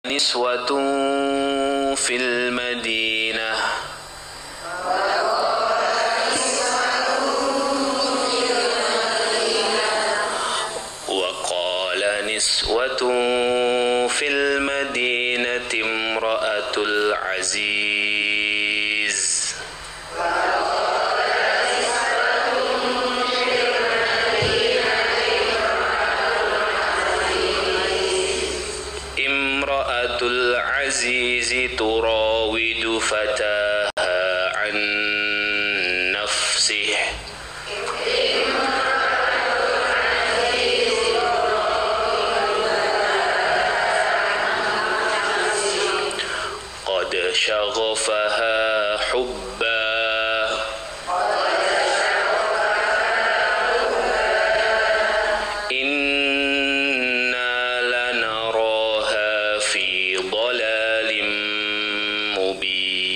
نسوة في المدينة وقال نسوة في المدينة امرأة العزيز امرأة العزيز تراود فتاها عن نفسه قد شغفها حبا إنا لنراها في ضلال مبين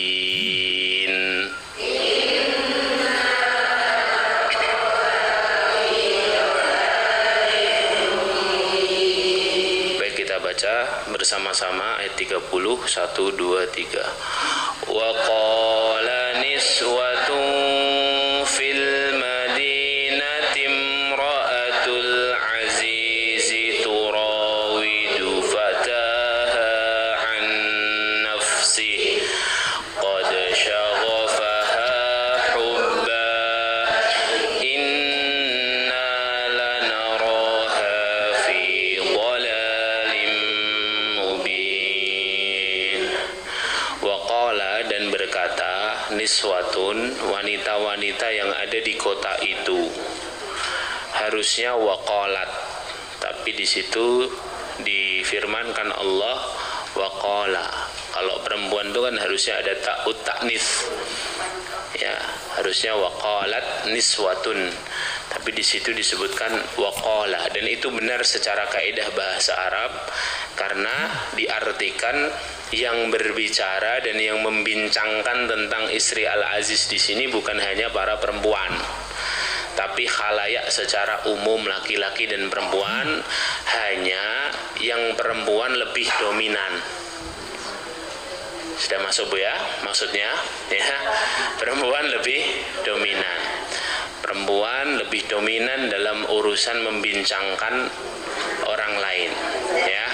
Baik, kita baca bersama-sama ayat 30 1 2 3 wa qala niswatun fil madinati imra'atul azizi turawidu fataha an nafsihi qad shaghafaha hubba inna lanaraha fi dhalalin mubin. Waqala, dan berkata, niswatun, wanita-wanita yang ada di kota itu. Harusnya waqalat, tapi di situ difirmankan Allah waqala. Kalau perempuan itu kan harusnya ada ta'ut ta'nits. Ya, harusnya waqalat niswatun. Tapi di situ disebutkan waqala, dan itu benar secara kaidah bahasa Arab karena diartikan yang berbicara dan yang membincangkan tentang istri Al-Aziz di sini bukan hanya para perempuan, tapi khalayak secara umum, laki-laki dan perempuan, hanya yang perempuan lebih dominan. Sudah masuk Bu ya? Maksudnya ya, perempuan lebih dominan. Perempuan lebih dominan dalam urusan membincangkan orang lain, ya.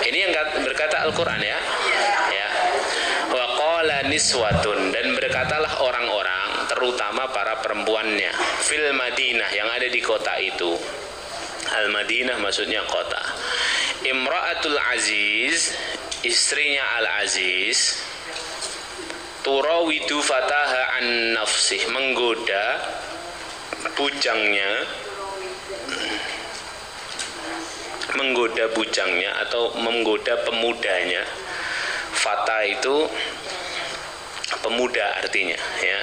Ini yang berkata Al-Quran, ya. Ya. Wa qala niswatun, dan berkatalah orang-orang, terutama para perempuannya, fil Madinah, yang ada di kota itu. Al-Madinah maksudnya kota. Imra'atul Aziz, istrinya Al-Aziz, turawidu fataha an nafsih, menggoda bujangnya atau menggoda pemudanya. Fata itu pemuda artinya, ya.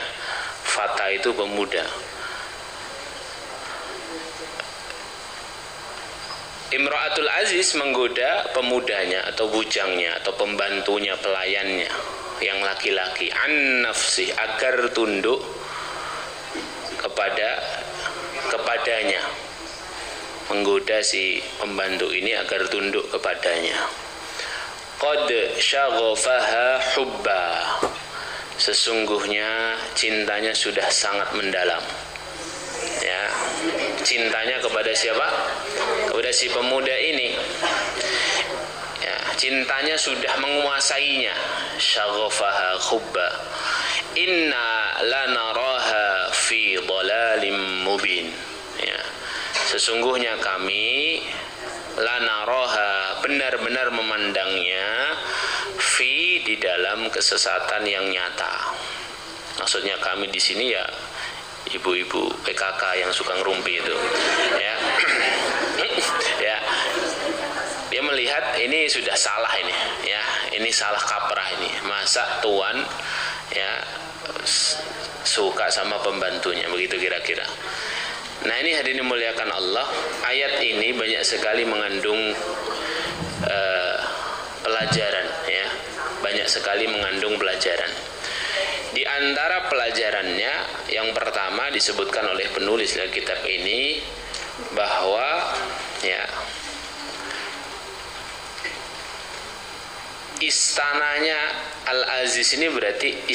Fata itu pemuda. Imra'atul Aziz menggoda pemudanya atau bujangnya atau pembantunya, pelayannya yang laki-laki, an nafsih, agar tunduk kepadanya. Menggoda si pembantu ini agar tunduk kepadanya. Qad syaghafaha hubba, sesungguhnya cintanya sudah sangat mendalam. Ya, cintanya kepada siapa? Kepada si pemuda ini. Ya, cintanya sudah menguasainya. Syaghafaha hubba. Inna lanaraha fi dhalalim mubin. Ya. Sesungguhnya kami lanaraha, benar-benar memandangnya, fi, di dalam kesesatan yang nyata. Maksudnya kami di sini ya ibu-ibu PKK yang suka ngerumpi itu, ya. Ya, dia melihat ini sudah salah ini, ya, ini salah kaprah ini. Masa tuan ya suka sama pembantunya, begitu kira-kira. Nah, ini hadirin dimuliakan Allah, ayat ini banyak sekali mengandung pelajaran, ya, banyak sekali mengandung pelajaran. Di antara pelajarannya, yang pertama disebutkan oleh penulis dari kitab ini bahwa ya istananya Al-Aziz ini berarti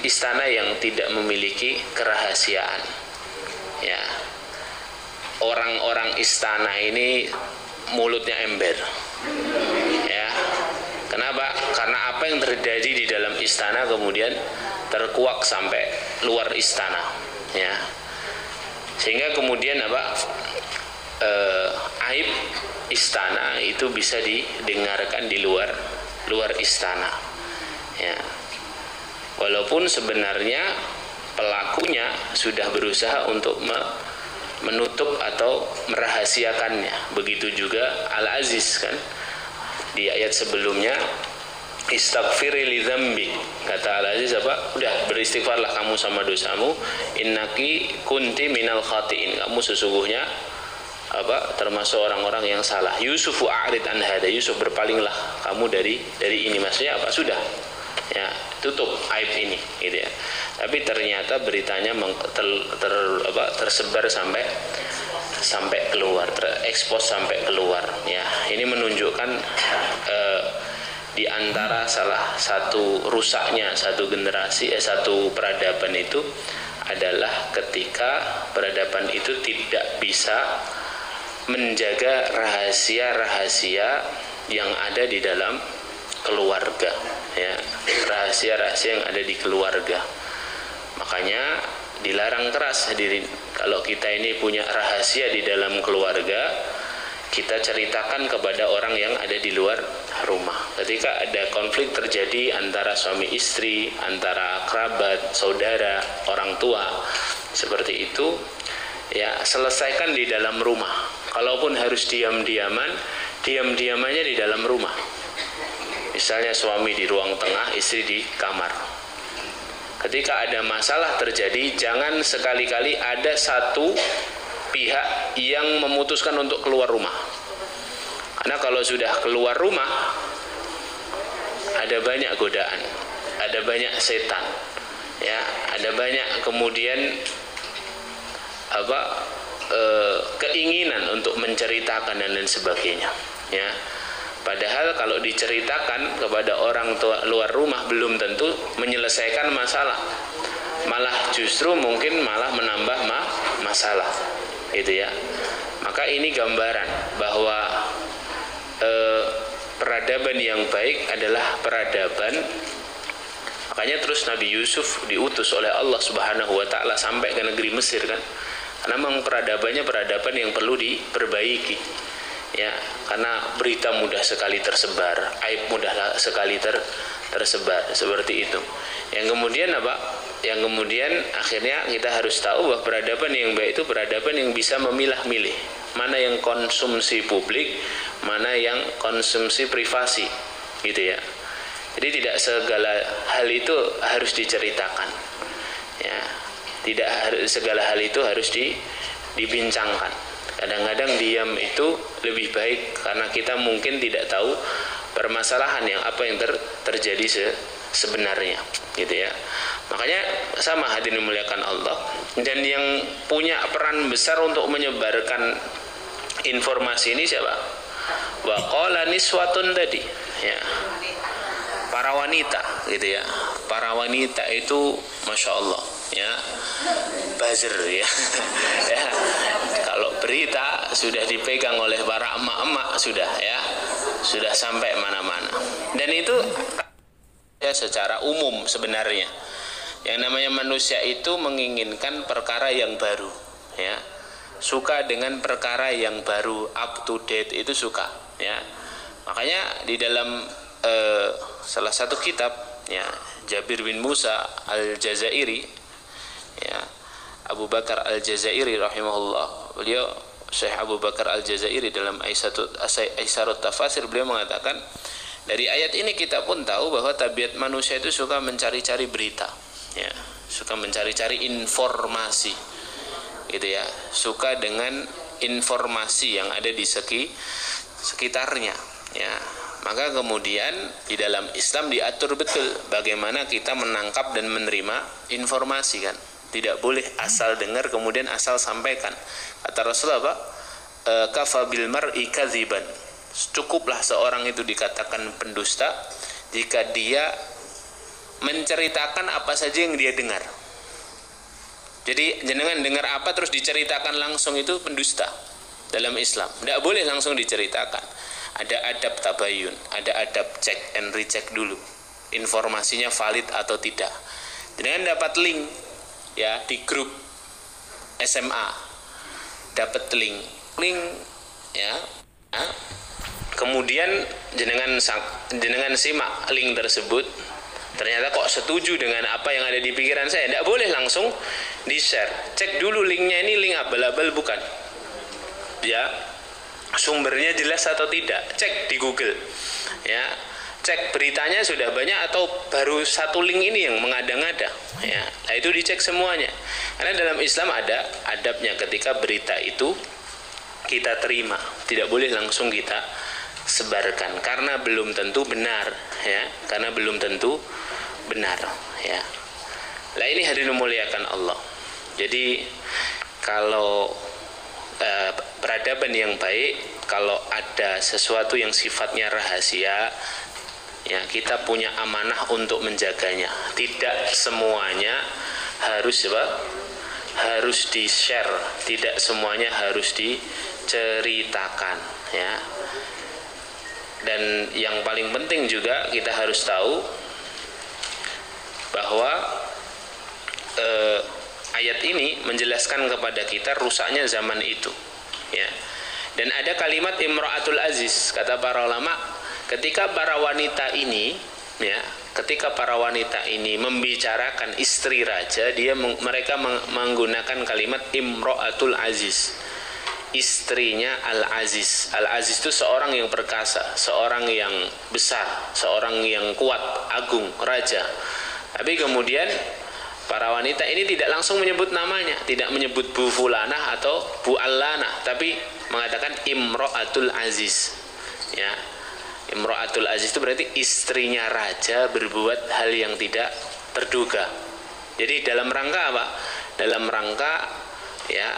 istana yang tidak memiliki kerahasiaan. Ya. Orang-orang istana ini mulutnya ember. Ya. Kenapa? Karena apa yang terjadi di dalam istana kemudian terkuak sampai luar istana. Ya. Sehingga kemudian aib istana itu bisa didengarkan di luar istana. Ya. Walaupun sebenarnya pelakunya sudah berusaha untuk menutup atau merahasiakannya. Begitu juga Al-Aziz kan, di ayat sebelumnya, istaghfiri li dzambi, kata Al-Aziz udah beristighfarlah kamu sama dosamu, innaki kunti minal khatiin, kamu sesungguhnya termasuk orang-orang yang salah. Yusuf a'rid an hada, Yusuf berpalinglah kamu dari ini. Maksudnya sudah ya, tutup aib ini gitu ya. Tapi ternyata beritanya tersebar sampai keluar, terekspos sampai keluar ya. Ini menunjukkan di antara salah satu rusaknya satu generasi, satu peradaban itu adalah ketika peradaban itu tidak bisa menjaga rahasia-rahasia yang ada di dalam keluarga ya, rahasia-rahasia yang ada di keluarga. Makanya dilarang keras hadirin, kalau kita ini punya rahasia di dalam keluarga, kita ceritakan kepada orang yang ada di luar rumah. Ketika ada konflik terjadi antara suami istri, antara kerabat, saudara, orang tua, seperti itu ya, selesaikan di dalam rumah. Kalaupun harus diam-diaman, diam-diamannya di dalam rumah. Misalnya suami di ruang tengah, istri di kamar. Ketika ada masalah terjadi, jangan sekali-kali ada satu pihak yang memutuskan untuk keluar rumah. Karena kalau sudah keluar rumah, ada banyak godaan, ada banyak setan, ya, ada banyak kemudian keinginan untuk menceritakan dan lain sebagainya. Ya, padahal kalau diceritakan kepada orang tua luar rumah belum tentu menyelesaikan masalah, malah justru mungkin malah menambah masalah, gitu ya. Maka ini gambaran bahwa peradaban yang baik adalah peradaban. Makanya terus Nabi Yusuf diutus oleh Allah Subhanahu wa taala sampai ke negeri Mesir kan. Karena memang peradabannya peradaban yang perlu diperbaiki. Ya, karena berita mudah sekali tersebar, aib mudah sekali tersebar seperti itu. Yang kemudian Yang kemudian akhirnya kita harus tahu bahwa peradaban yang baik itu peradaban yang bisa memilah-milih mana yang konsumsi publik, mana yang konsumsi privasi, gitu ya. Jadi tidak segala hal itu harus diceritakan. Ya, tidak segala hal itu harus dibincangkan. Kadang-kadang diam itu lebih baik karena kita mungkin tidak tahu permasalahan yang terjadi sebenarnya, gitu ya. Makanya sama hadirin dimuliakan Allah, dan yang punya peran besar untuk menyebarkan informasi ini siapa? Wa qala niswatun tadi, ya. Para wanita, gitu ya. Para wanita itu masya Allah, ya, buzzer ya. Ya. Kalau berita sudah dipegang oleh para emak-emak sudah sampai mana-mana. Dan itu ya secara umum sebenarnya. Yang namanya manusia itu menginginkan perkara yang baru, ya. Suka dengan perkara yang baru, up to date itu suka, ya. Makanya di dalam salah satu kitab, ya, Jabir bin Musa Al-Jazairi, ya, Abu Bakar Al-Jazairi rahimahullah, beliau Syekh Abu Bakar Al-Jazairi dalam Aisarut Tafasir, beliau mengatakan dari ayat ini kita pun tahu bahwa tabiat manusia itu suka mencari-cari berita, ya, suka mencari-cari informasi, gitu ya, suka dengan informasi yang ada di sekitarnya, ya. Maka kemudian di dalam Islam diatur betul bagaimana kita menangkap dan menerima informasi, kan. Tidak boleh asal dengar kemudian asal sampaikan. Kata Rasulullah, kafa bil mar'i kadziban, cukuplah seorang itu dikatakan pendusta jika dia menceritakan apa saja yang dia dengar. Jadi jenengan dengar apa terus diceritakan langsung, itu pendusta dalam Islam. Tidak boleh langsung diceritakan. Ada adab tabayun, ada adab cek and recheck dulu, informasinya valid atau tidak. Jenengan dapat link ya di grup SMA, dapat link ya, kemudian jenengan simak link tersebut, ternyata kok setuju dengan apa yang ada di pikiran saya. Tidak boleh langsung di-share. Cek dulu linknya, ini link abal-abal bukan, ya, sumbernya jelas atau tidak. Cek di Google ya, cek beritanya sudah banyak atau baru satu link ini yang mengada-ngada ya. Nah, itu dicek semuanya, karena dalam Islam ada adabnya. Ketika berita itu kita terima, tidak boleh langsung kita sebarkan, karena belum tentu benar ya, karena belum tentu benar ya. Lah ini hadirin memuliakan Allah. Jadi kalau peradaban yang baik, kalau ada sesuatu yang sifatnya rahasia ya, kita punya amanah untuk menjaganya. Tidak semuanya harus harus di-share, tidak semuanya harus diceritakan ya. Dan yang paling penting juga kita harus tahu bahwa ayat ini menjelaskan kepada kita rusaknya zaman itu ya. Dan ada kalimat imra'atul aziz, kata para ulama, ketika para wanita ini ya, ketika para wanita ini membicarakan istri raja, mereka menggunakan kalimat imra'atul aziz, istrinya Al-Aziz. Al-Aziz itu seorang yang perkasa, seorang yang besar, seorang yang kuat, agung, raja. Tapi kemudian para wanita ini tidak langsung menyebut namanya, tidak menyebut Bu Fulanah atau Bu Allanah, tapi mengatakan Imro'atul Aziz ya. Imro'atul Aziz itu berarti istrinya raja berbuat hal yang tidak terduga. Jadi dalam rangka apa? Dalam rangka ya,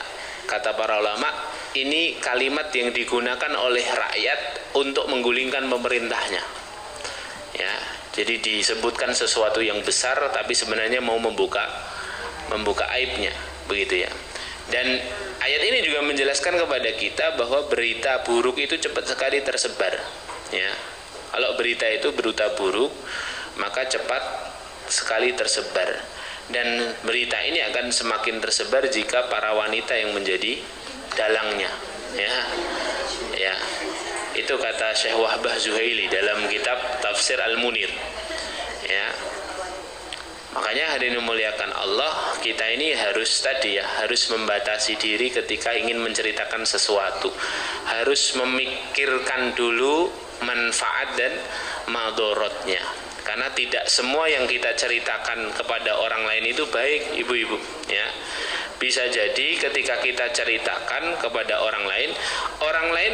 kata para ulama, ini kalimat yang digunakan oleh rakyat untuk menggulingkan pemerintahnya ya. Jadi disebutkan sesuatu yang besar tapi sebenarnya mau membuka aibnya, begitu ya. Dan ayat ini juga menjelaskan kepada kita bahwa berita buruk itu cepat sekali tersebar ya. Kalau berita itu berita buruk, maka cepat sekali tersebar. Dan berita ini akan semakin tersebar jika para wanita yang menjadi dalangnya ya. Ya. Itu kata Syekh Wahbah Zuhaili dalam kitab Tafsir Al-Munir ya. Makanya hadirin memuliakan Allah, kita ini harus harus membatasi diri ketika ingin menceritakan sesuatu. Harus memikirkan dulu manfaat dan madorotnya. Karena tidak semua yang kita ceritakan kepada orang lain itu baik, ibu-ibu ya. Bisa jadi ketika kita ceritakan kepada orang lain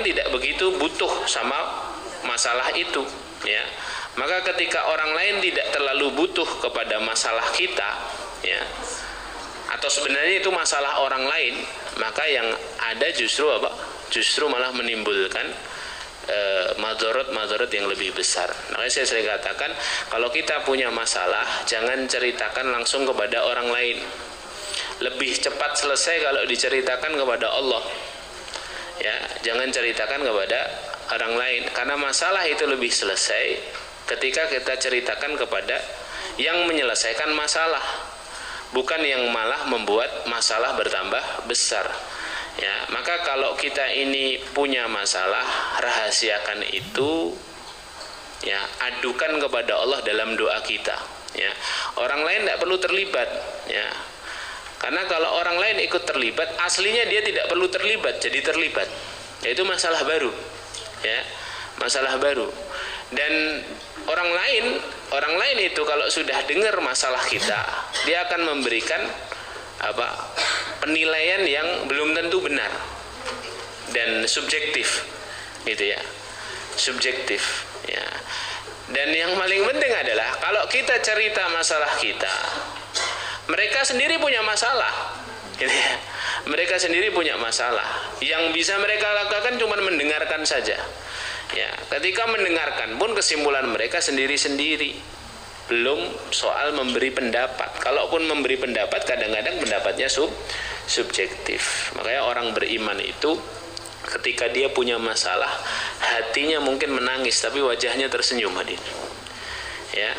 tidak begitu butuh sama masalah itu ya. Maka ketika orang lain tidak terlalu butuh kepada masalah kita ya, atau sebenarnya itu masalah orang lain, maka yang ada justru apa? Justru malah menimbulkan madorot yang lebih besar. Makanya saya sering katakan, kalau kita punya masalah, jangan ceritakan langsung kepada orang lain. Lebih cepat selesai kalau diceritakan kepada Allah ya. Jangan ceritakan kepada orang lain, karena masalah itu lebih selesai ketika kita ceritakan kepada yang menyelesaikan masalah, bukan yang malah membuat masalah bertambah besar ya. Maka kalau kita ini punya masalah, rahasiakan itu ya, adukan kepada Allah dalam doa kita ya. Orang lain tidak perlu terlibat ya. Karena kalau orang lain ikut terlibat, aslinya dia tidak perlu terlibat, jadi terlibat. Yaitu masalah baru ya, masalah baru. Dan orang lain itu kalau sudah dengar masalah kita, dia akan memberikan penilaian yang belum tentu benar dan subjektif gitu ya, subjektif ya. Dan yang paling penting adalah kalau kita cerita masalah kita, mereka sendiri punya masalah gitu ya. Mereka sendiri punya masalah. Yang bisa mereka lakukan cuma mendengarkan saja Ya, ketika mendengarkan pun kesimpulan mereka sendiri-sendiri. Belum soal memberi pendapat. Kalaupun memberi pendapat, kadang-kadang pendapatnya subjektif. Makanya orang beriman itu ketika dia punya masalah, hatinya mungkin menangis tapi wajahnya tersenyum, hadir. Ya.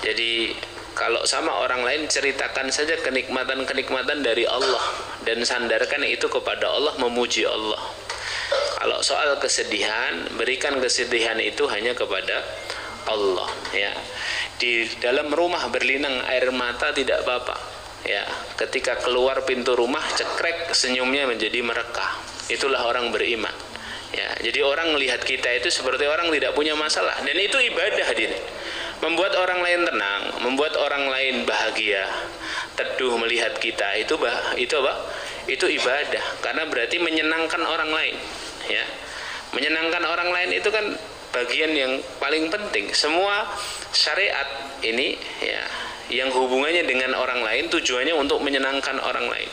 Jadi kalau sama orang lain, ceritakan saja kenikmatan-kenikmatan dari Allah dan sandarkan itu kepada Allah, memuji Allah. Kalau soal kesedihan, berikan kesedihan itu hanya kepada Allah, ya. Di dalam rumah berlinang air mata tidak apa-apa, ya. Ketika keluar pintu rumah cekrek, senyumnya menjadi merekah. Itulah orang beriman, ya. Jadi orang melihat kita itu seperti orang tidak punya masalah, dan itu ibadah, hadirin. Membuat orang lain tenang, membuat orang lain bahagia, teduh melihat kita, itu apa? Itu ibadah, karena berarti menyenangkan orang lain, ya. Menyenangkan orang lain itu kan bagian yang paling penting. Semua syariat ini, ya, yang hubungannya dengan orang lain tujuannya untuk menyenangkan orang lain.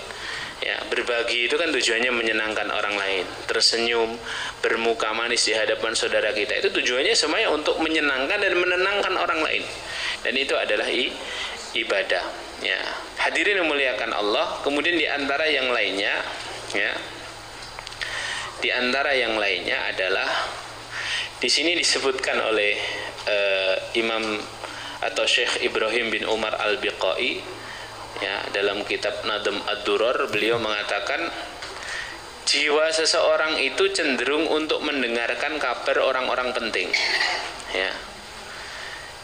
Ya, berbagi itu kan tujuannya menyenangkan orang lain. Tersenyum, bermuka manis di hadapan saudara kita, itu tujuannya semuanya untuk menyenangkan dan menenangkan orang lain. Dan itu adalah ibadah, ya. Hadirin yang memuliakan Allah. Kemudian di antara yang lainnya, ya, di antara yang lainnya adalah di sini disebutkan oleh Imam atau Syekh Ibrahim bin Umar Al-Biqai, ya, dalam kitab Nadhm Ad-Durrar, beliau mengatakan jiwa seseorang itu cenderung untuk mendengarkan kabar orang-orang penting, ya.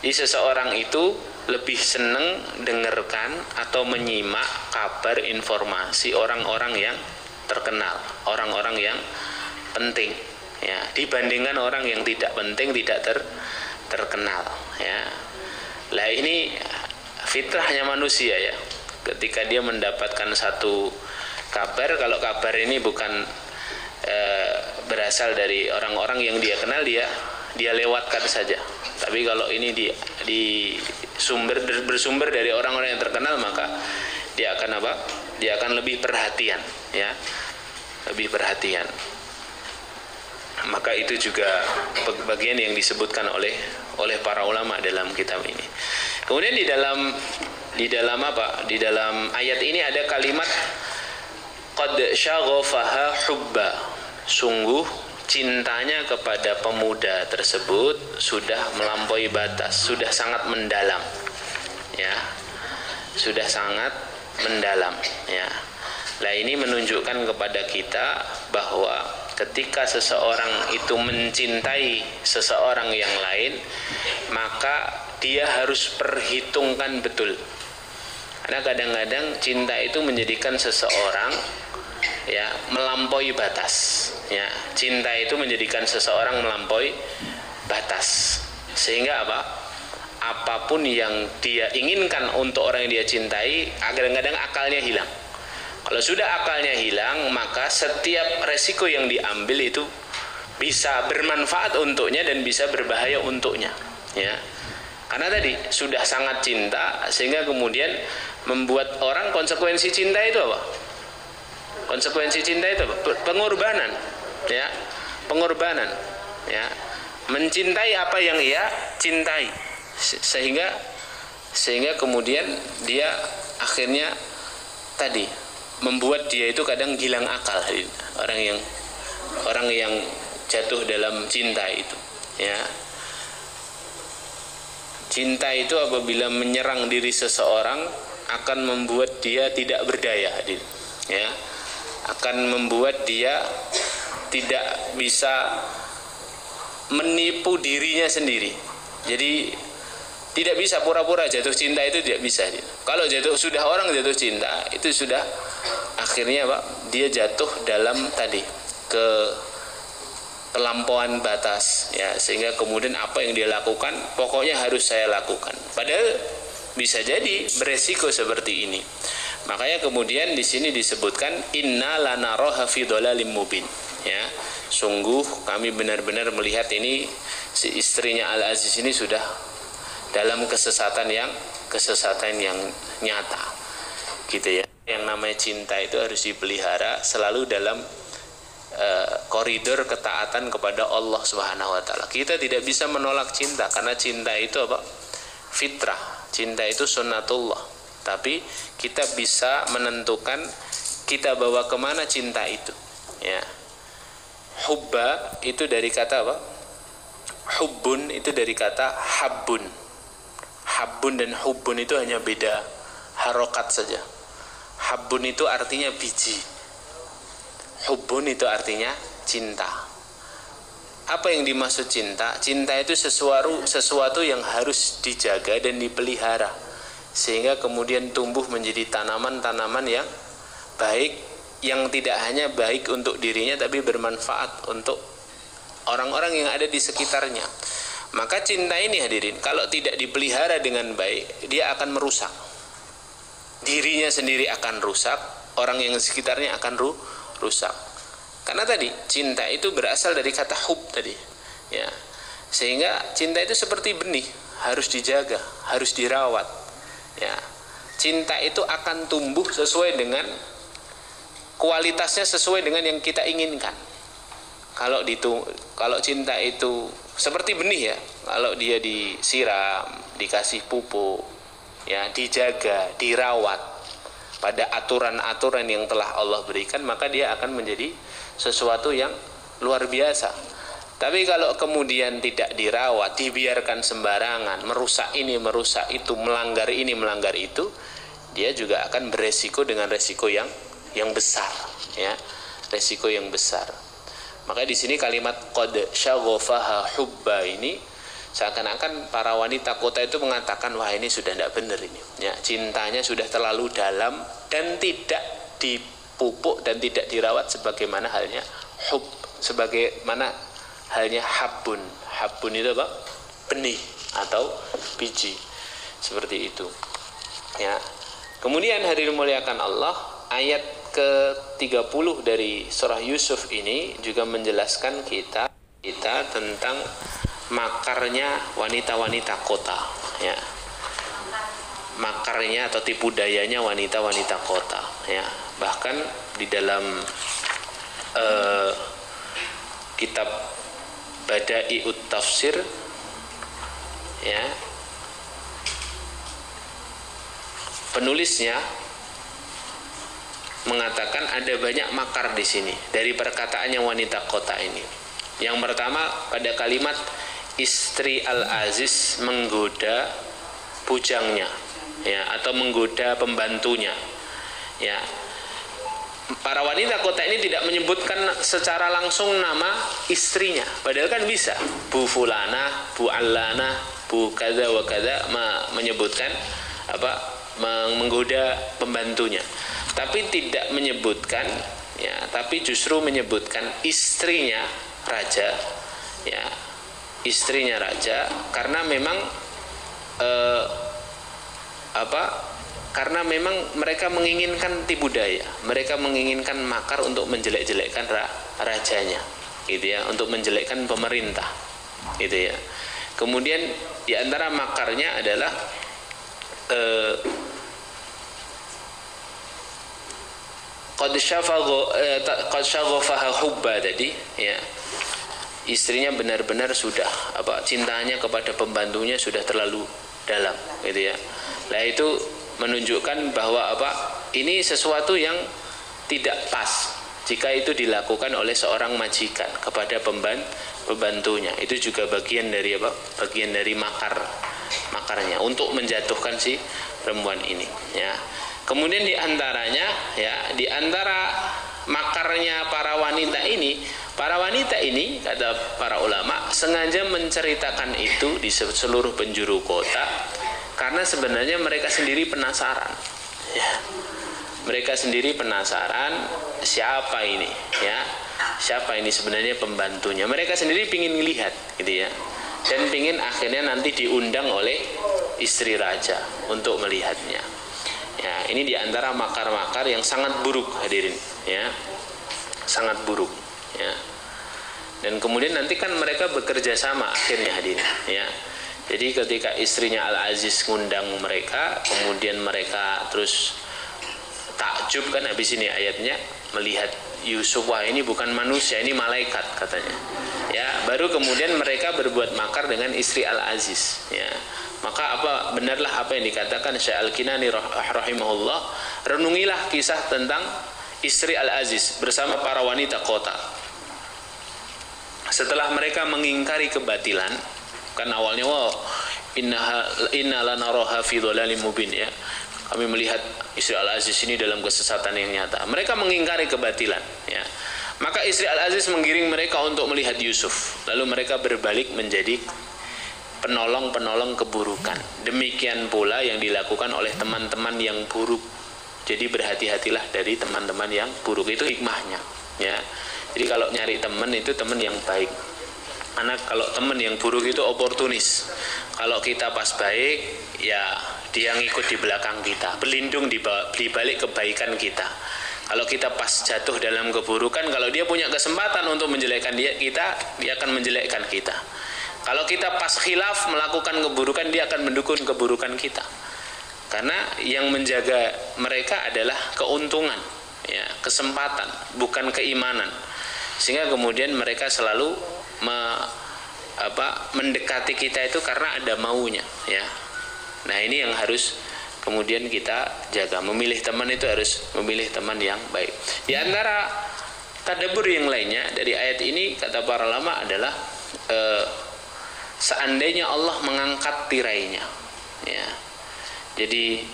Jadi seseorang itu lebih senang dengarkan atau menyimak kabar informasi orang-orang yang terkenal, orang-orang yang penting, ya, dibandingkan orang yang tidak penting, tidak terkenal, ya. Lah ini fitrahnya manusia, ya. Ketika dia mendapatkan satu kabar, kalau kabar ini bukan berasal dari orang-orang yang dia kenal, dia lewatkan saja. Tapi kalau ini bersumber dari orang-orang yang terkenal, maka dia akan apa? Dia akan lebih perhatian, ya, lebih perhatian. Maka itu juga bagian yang disebutkan oleh para ulama dalam kitab ini. Kemudian di dalam apa? Di dalam ayat ini ada kalimat qad syaghafaha hubba. Sungguh cintanya kepada pemuda tersebut sudah melampaui batas, sudah sangat mendalam, ya. Sudah sangat mendalam, ya. Nah, ini menunjukkan kepada kita bahwa ketika seseorang itu mencintai seseorang yang lain, maka dia harus perhitungkan betul. Karena kadang-kadang cinta itu menjadikan seseorang, ya, melampaui batas, ya. Cinta itu menjadikan seseorang melampaui batas, sehingga apa? Apapun yang dia inginkan untuk orang yang dia cintai, kadang-kadang akalnya hilang. Kalau sudah akalnya hilang, maka setiap resiko yang diambil itu bisa bermanfaat untuknya dan bisa berbahaya untuknya, ya. Karena tadi sudah sangat cinta, sehingga kemudian membuat orang, konsekuensi cinta itu apa? Konsekuensi cinta itu apa? Pengorbanan, ya. Pengorbanan, ya. Mencintai apa yang ia cintai, sehingga kemudian dia akhirnya tadi membuat dia itu kadang gilang akal, orang yang jatuh dalam cinta itu, ya. Cinta itu apabila menyerang diri seseorang akan membuat dia tidak berdaya, ya. Akan membuat dia tidak bisa menipu dirinya sendiri. Jadi tidak bisa pura-pura jatuh cinta, itu tidak bisa. Kalau sudah orang jatuh cinta, itu sudah akhirnya Pak, dia jatuh dalam tadi kelampauan batas, ya, sehingga kemudian apa yang dia lakukan pokoknya harus saya lakukan. Padahal bisa jadi beresiko seperti ini. Makanya kemudian di sini disebutkan inna lanaraha fi dhalalim mubin, ya. Sungguh kami benar-benar melihat ini si istrinya Al-Aziz ini sudah dalam kesesatan yang nyata, gitu, ya. Yang namanya cinta itu harus dipelihara selalu dalam koridor ketaatan kepada Allah Subhanahu wa taala. Kita tidak bisa menolak cinta karena cinta itu apa? Fitrah. Cinta itu sunnatullah. Tapi kita bisa menentukan kita bawa kemana cinta itu. Ya. Hubba itu dari kata apa? Hubbun itu dari kata habbun. Habbun dan hubbun itu hanya beda harokat saja. Habbun itu artinya biji, hubbun itu artinya cinta. Apa yang dimaksud cinta? Cinta itu sesuatu yang harus dijaga dan dipelihara sehingga kemudian tumbuh menjadi tanaman-tanaman yang baik, yang tidak hanya baik untuk dirinya tapi bermanfaat untuk orang-orang yang ada di sekitarnya. Maka cinta ini hadirin, kalau tidak dipelihara dengan baik, dia akan merusak. Dirinya sendiri akan rusak, orang yang sekitarnya akan rusak. Karena tadi cinta itu berasal dari kata hub tadi, ya. Sehingga cinta itu seperti benih, harus dijaga, harus dirawat. Ya. Cinta itu akan tumbuh sesuai dengan kualitasnya, sesuai dengan yang kita inginkan. Kalau cinta itu seperti benih ya, kalau dia disiram, dikasih pupuk, ya, dijaga, dirawat pada aturan-aturan yang telah Allah berikan, maka dia akan menjadi sesuatu yang luar biasa. Tapi kalau kemudian tidak dirawat, dibiarkan sembarangan, merusak ini, merusak itu, melanggar ini, melanggar itu, dia juga akan beresiko dengan resiko yang besar, ya, resiko yang besar. Maka di sini kalimat qad syaghafaha hubba ini seakan-akan para wanita kota itu mengatakan, wah ini sudah tidak benar ini. Ya, cintanya sudah terlalu dalam dan tidak dipupuk dan tidak dirawat sebagaimana halnya hub, sebagaimana halnya habbun. Habbun itu apa? Benih atau biji. Seperti itu. Ya. Kemudian hadirin muliakan Allah, ayat ke-30 dari surah Yusuf ini juga menjelaskan kita tentang makarnya wanita-wanita kota, ya. Makarnya atau tipu dayanya wanita-wanita kota, ya. Bahkan di dalam kitab Bada'iut Tafsir, ya, penulisnya mengatakan ada banyak makar di sini dari perkataannya wanita kota ini. Yang pertama pada kalimat istri Al-Aziz menggoda bujangnya, ya, atau menggoda pembantunya, ya. Para wanita kota ini tidak menyebutkan secara langsung nama istrinya, padahal kan bisa Bu Fulana, Bu Allana, Bu kada wa kada menyebutkan apa, menggoda pembantunya, tapi tidak menyebutkan, ya, tapi justru menyebutkan istrinya raja, ya, istrinya raja, karena memang karena memang mereka menginginkan tipu daya, mereka menginginkan makar untuk menjelek-jelekkan rajanya, gitu ya, untuk menjelekkan pemerintah, gitu ya. Kemudian di antara makarnya adalah qad syaghafaha hubba tadi, ya. Istrinya benar-benar sudah cintanya kepada pembantunya sudah terlalu dalam, gitu ya. Nah, itu menunjukkan bahwa ini sesuatu yang tidak pas jika itu dilakukan oleh seorang majikan kepada pembantunya. Itu juga bagian dari bagian dari makarnya untuk menjatuhkan si perempuan ini, ya. Kemudian di antaranya, ya, di antara makarnya para wanita ini kata para ulama sengaja menceritakan itu di seluruh penjuru kota karena sebenarnya mereka sendiri penasaran, ya. Mereka sendiri penasaran siapa ini, ya, siapa ini sebenarnya pembantunya. Mereka sendiri pingin lihat, gitu ya, dan pingin akhirnya nanti diundang oleh istri raja untuk melihatnya. Ya, ini diantara makar-makar yang sangat buruk, hadirin, ya, sangat buruk, ya. Dan kemudian nanti kan mereka bekerja sama akhirnya, hadirin, ya. Jadi ketika istrinya Al-Aziz ngundang mereka, kemudian mereka terus takjub kan, habis ini ayatnya melihat Yusuf, wah ini bukan manusia, ini malaikat katanya. Ya, baru kemudian mereka berbuat makar dengan istri Al-Aziz. Ya, maka benarlah apa yang dikatakan Syekh Al-Kinani rahimahullah, renungilah kisah tentang istri Al-Aziz bersama para wanita kota. Setelah mereka mengingkari kebatilan, kan awalnya inna lanaraha fi dhalalim mubin, ya, kami melihat istri Al-Aziz ini dalam kesesatan yang nyata. Mereka mengingkari kebatilan, ya. Maka istri Al-Aziz menggiring mereka untuk melihat Yusuf. Lalu mereka berbalik menjadi penolong-penolong keburukan. Demikian pula yang dilakukan oleh teman-teman yang buruk. Jadi berhati-hatilah dari teman-teman yang buruk. Itu hikmahnya, ya. Jadi kalau nyari teman itu teman yang baik. Karena kalau teman yang buruk itu oportunis. Kalau kita pas baik, ya dia ngikut di belakang kita, berlindung di balik kebaikan kita. Kalau kita pas jatuh dalam keburukan, kalau dia punya kesempatan untuk menjelekkan dia akan menjelekkan kita. Kalau kita pas khilaf melakukan keburukan, dia akan mendukung keburukan kita. Karena yang menjaga mereka adalah keuntungan, ya, kesempatan, bukan keimanan. Sehingga kemudian mereka selalu mendekati kita itu karena ada maunya, ya. Nah, ini yang harus kemudian kita jaga. Memilih teman itu harus memilih teman yang baik. Di antara tadabbur yang lainnya dari ayat ini, kata para ulama adalah seandainya Allah mengangkat tirainya, ya. Jadi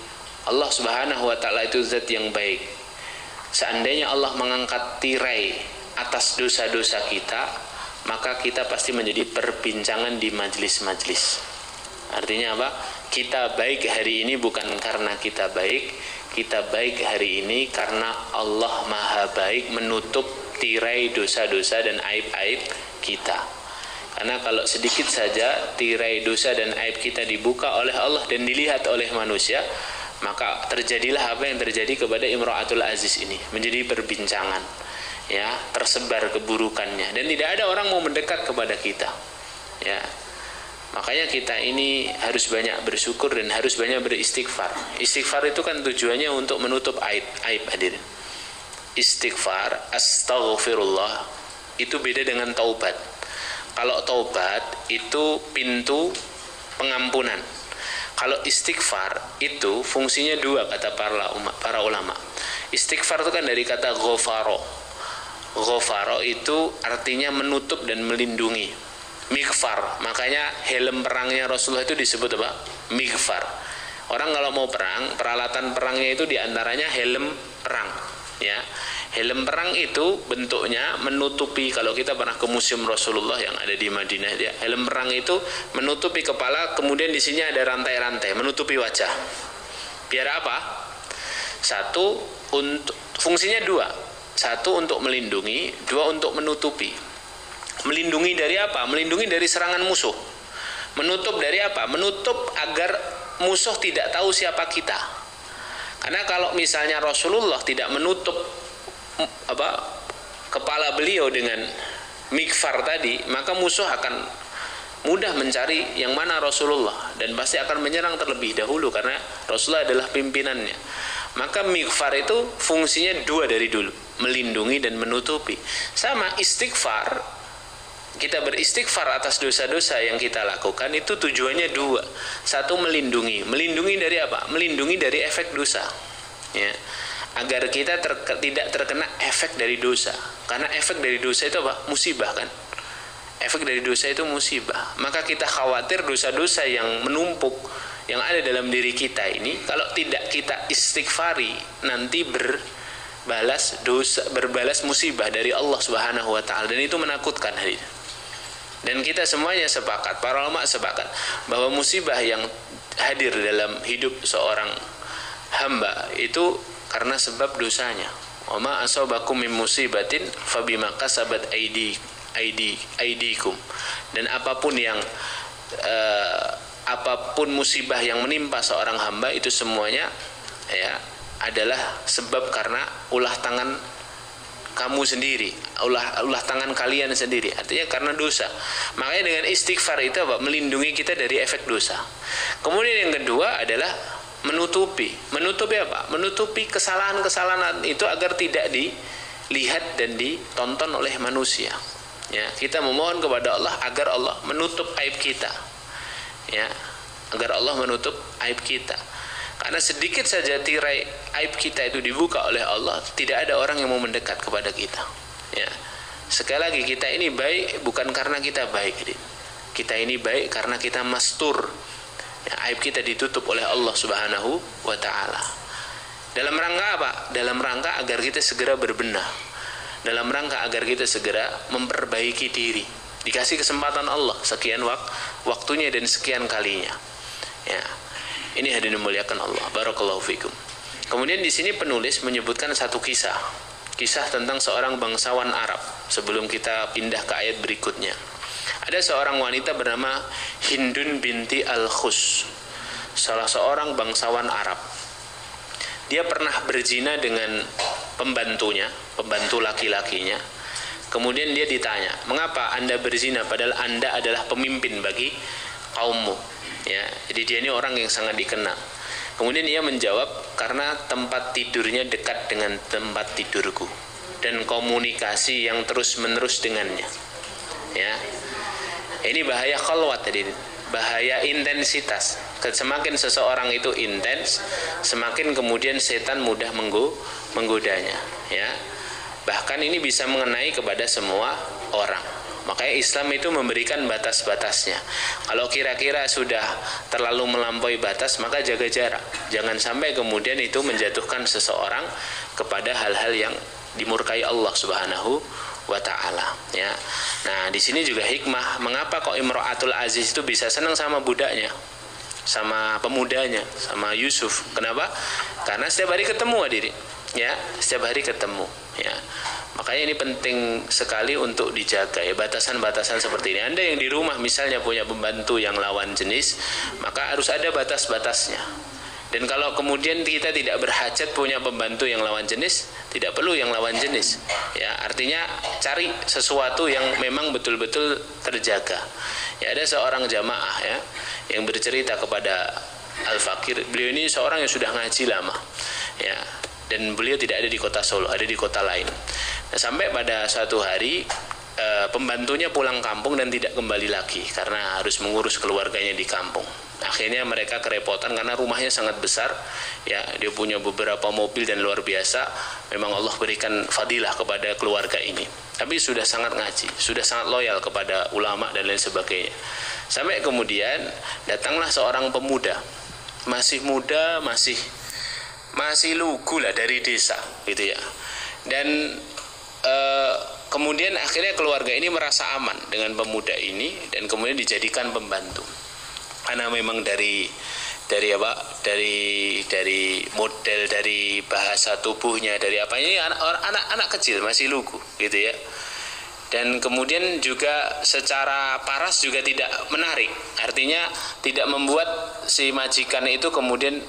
Allah Subhanahu wa taala itu zat yang baik. Seandainya Allah mengangkat tirai atas dosa-dosa kita, maka kita pasti menjadi perbincangan di majelis-majelis. Artinya apa? Kita baik hari ini bukan karena kita baik, kita baik hari ini karena Allah Maha Baik menutup tirai dosa-dosa dan aib-aib kita. Karena kalau sedikit saja tirai dosa dan aib kita dibuka oleh Allah dan dilihat oleh manusia, maka terjadilah apa yang terjadi kepada Imra'atul Aziz ini, menjadi perbincangan, ya, tersebar keburukannya dan tidak ada orang mau mendekat kepada kita, ya. Makanya kita ini harus banyak bersyukur dan harus banyak beristighfar. Istighfar itu kan tujuannya untuk menutup aib hadirin. Istighfar, astaghfirullah, itu beda dengan taubat. Kalau taubat itu pintu pengampunan. Kalau istighfar itu fungsinya dua, kata para ulama. Istighfar itu kan dari kata ghafaro. Ghafaro itu artinya menutup dan melindungi. Mighfar, makanya helm perangnya Rasulullah itu disebut apa? Mighfar. Orang kalau mau perang, peralatan perangnya itu diantaranya helm perang, ya. Helm perang itu bentuknya menutupi. Kalau kita pernah ke museum Rasulullah yang ada di Madinah, ya, helm perang itu menutupi kepala, kemudian di sini ada rantai-rantai menutupi wajah. Biar apa? Satu, untuk fungsinya dua. Satu untuk melindungi, dua untuk menutupi. Melindungi dari apa? Melindungi dari serangan musuh. Menutup dari apa? Menutup agar musuh tidak tahu siapa kita. Karena kalau misalnya Rasulullah tidak menutup kepala beliau dengan mighfar tadi, maka musuh akan mudah mencari yang mana Rasulullah dan pasti akan menyerang terlebih dahulu karena Rasulullah adalah pimpinannya. Maka mighfar itu fungsinya dua dari dulu, melindungi dan menutupi. Sama istighfar, kita beristighfar atas dosa-dosa yang kita lakukan itu tujuannya dua. Satu, melindungi. Melindungi dari apa? Melindungi dari efek dosa, ya. Agar kita tidak terkena efek dari dosa. Karena efek dari dosa itu apa? Musibah, kan? Efek dari dosa itu musibah. Maka kita khawatir dosa-dosa yang menumpuk yang ada dalam diri kita ini, kalau tidak kita istighfari, nanti berbalas musibah dari Allah Subhanahu wa taala, dan itu menakutkan hari ini. Dan kita semuanya sepakat, para ulama sepakat bahwa musibah yang hadir dalam hidup seorang hamba itu karena sebab dosanya. Wa ma asabakum min musibatin fabima kasabat aidikum. Dan apapun musibah yang menimpa seorang hamba itu semuanya, ya, adalah sebab karena ulah tangan kamu sendiri, ulah tangan kalian sendiri. Artinya karena dosa. Makanya dengan istighfar itu apa? Melindungi kita dari efek dosa. Kemudian yang kedua adalah menutupi. Menutupi apa? Menutupi kesalahan-kesalahan itu agar tidak dilihat dan ditonton oleh manusia. Ya, kita memohon kepada Allah agar Allah menutup aib kita. Ya, agar Allah menutup aib kita. Karena sedikit saja tirai aib kita itu dibuka oleh Allah, tidak ada orang yang mau mendekat kepada kita. Ya. Sekali lagi, kita ini baik bukan karena kita baik. Kita ini baik karena kita mastur. Ya, aib kita ditutup oleh Allah Subhanahu wa ta'ala. Dalam rangka apa? Dalam rangka agar kita segera berbenah. Dalam rangka agar kita segera memperbaiki diri. Dikasih kesempatan Allah sekian waktunya dan sekian kalinya. Ya. Ini hadirin dimuliakan Allah. Barakallahu fikum. Kemudian di sini penulis menyebutkan satu kisah tentang seorang bangsawan Arab sebelum kita pindah ke ayat berikutnya. Ada seorang wanita bernama Hindun binti Al-Khus, salah seorang bangsawan Arab. Dia pernah berzina dengan pembantu laki-lakinya. Kemudian dia ditanya, "Mengapa Anda berzina padahal Anda adalah pemimpin bagi kaummu?" Ya, jadi dia ini orang yang sangat dikenal. Kemudian ia menjawab, "Karena tempat tidurnya dekat dengan tempat tidurku dan komunikasi yang terus-menerus dengannya." Ya. Ini bahaya khalwat tadi, bahaya intensitas. Semakin seseorang itu intens, semakin kemudian setan mudah menggodanya, ya. Bahkan ini bisa mengenai kepada semua orang. Makanya Islam itu memberikan batas-batasnya. Kalau kira-kira sudah terlalu melampaui batas, maka jaga jarak. Jangan sampai kemudian itu menjatuhkan seseorang kepada hal-hal yang dimurkai Allah Subhanahu wa ta'ala, ya. Nah, di sini juga hikmah mengapa kok Imra'atul Aziz itu bisa senang sama budaknya, sama pemudanya, sama Yusuf. Kenapa? Karena setiap hari ketemu hadirin, ya, setiap hari ketemu, ya. Makanya ini penting sekali untuk dijaga, ya, batasan-batasan seperti ini. Anda yang di rumah misalnya punya pembantu yang lawan jenis, maka harus ada batas-batasnya. Dan kalau kemudian kita tidak berhajat punya pembantu yang lawan jenis, tidak perlu yang lawan jenis. Ya, artinya cari sesuatu yang memang betul-betul terjaga. Ya, ada seorang jamaah, ya, yang bercerita kepada Al-Fakir. Beliau ini seorang yang sudah ngaji lama, ya, dan beliau tidak ada di kota Solo, ada di kota lain. Nah, sampai pada suatu hari pembantunya pulang kampung dan tidak kembali lagi karena harus mengurus keluarganya di kampung. Akhirnya mereka kerepotan karena rumahnya sangat besar, ya, dia punya beberapa mobil dan luar biasa. Memang Allah berikan fadilah kepada keluarga ini. Tapi sudah sangat ngaji, sudah sangat loyal kepada ulama dan lain sebagainya. Sampai kemudian datanglah seorang pemuda, masih muda, masih lugu lah dari desa, gitu ya. Dan kemudian akhirnya keluarga ini merasa aman dengan pemuda ini dan kemudian dijadikan pembantu. Karena memang dari model, dari bahasa tubuhnya, dari apa, ini anak kecil masih lugu, gitu ya. Dan kemudian juga secara paras juga tidak menarik, artinya tidak membuat si majikan itu kemudian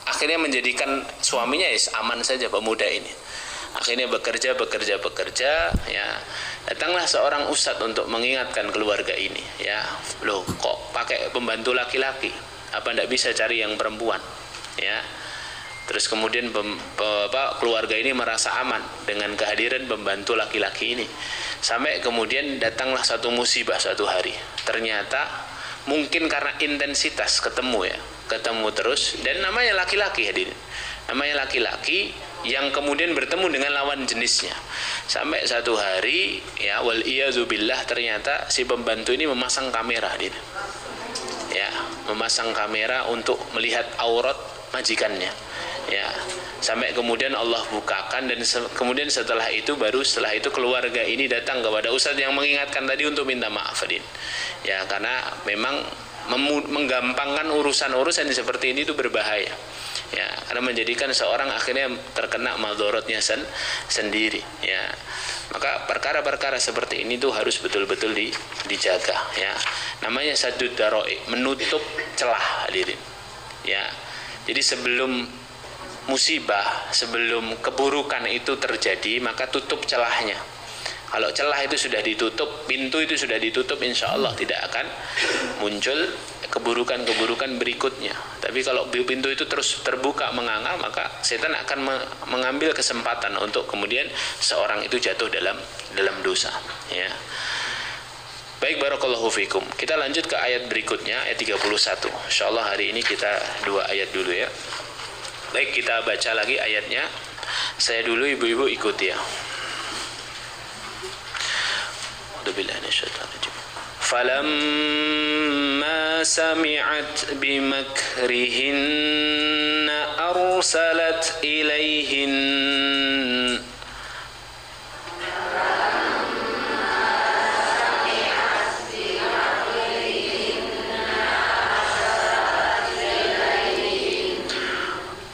akhirnya menjadikan suaminya aman saja pemuda ini. Akhirnya bekerja, ya. Datanglah seorang ustadz untuk mengingatkan keluarga ini, ya. Loh, kok pakai pembantu laki-laki? Apa tidak bisa cari yang perempuan? Ya. Terus kemudian keluarga ini merasa aman dengan kehadiran pembantu laki-laki ini. Sampai kemudian datanglah satu musibah suatu hari. Ternyata mungkin karena intensitas ketemu terus, dan namanya laki-laki hadirin. Namanya laki-laki yang kemudian bertemu dengan lawan jenisnya. Sampai satu hari, ya, wal iyazubillah, ternyata si pembantu ini memasang kamera, ya, memasang kamera untuk melihat aurat majikannya, ya. Sampai kemudian Allah bukakan, dan kemudian setelah itu keluarga ini datang kepada ustadz yang mengingatkan tadi untuk minta maaf, ya, karena memang menggampangkan urusan-urusan seperti ini itu berbahaya, ya, karena menjadikan seorang akhirnya terkena madharatnya sendiri, ya. Maka perkara-perkara seperti ini tuh harus betul-betul dijaga, ya. Namanya saddud dara'i, menutup celah, hadirin, ya. Jadi sebelum musibah, sebelum keburukan itu terjadi, maka tutup celahnya. Kalau celah itu sudah ditutup, pintu itu sudah ditutup, insya Allah tidak akan muncul keburukan-keburukan berikutnya. Tapi kalau pintu itu terus terbuka menganga, maka setan akan mengambil kesempatan untuk kemudian seorang itu jatuh dalam dosa, ya. Baik, barakallahu fikum. Kita lanjut ke ayat berikutnya, ayat 31. Insyaallah hari ini kita 2 ayat dulu ya. Baik, kita baca lagi ayatnya. Saya dulu, ibu-ibu ikuti ya. Falamma sami'at bimakrihinna arsalat ilaihin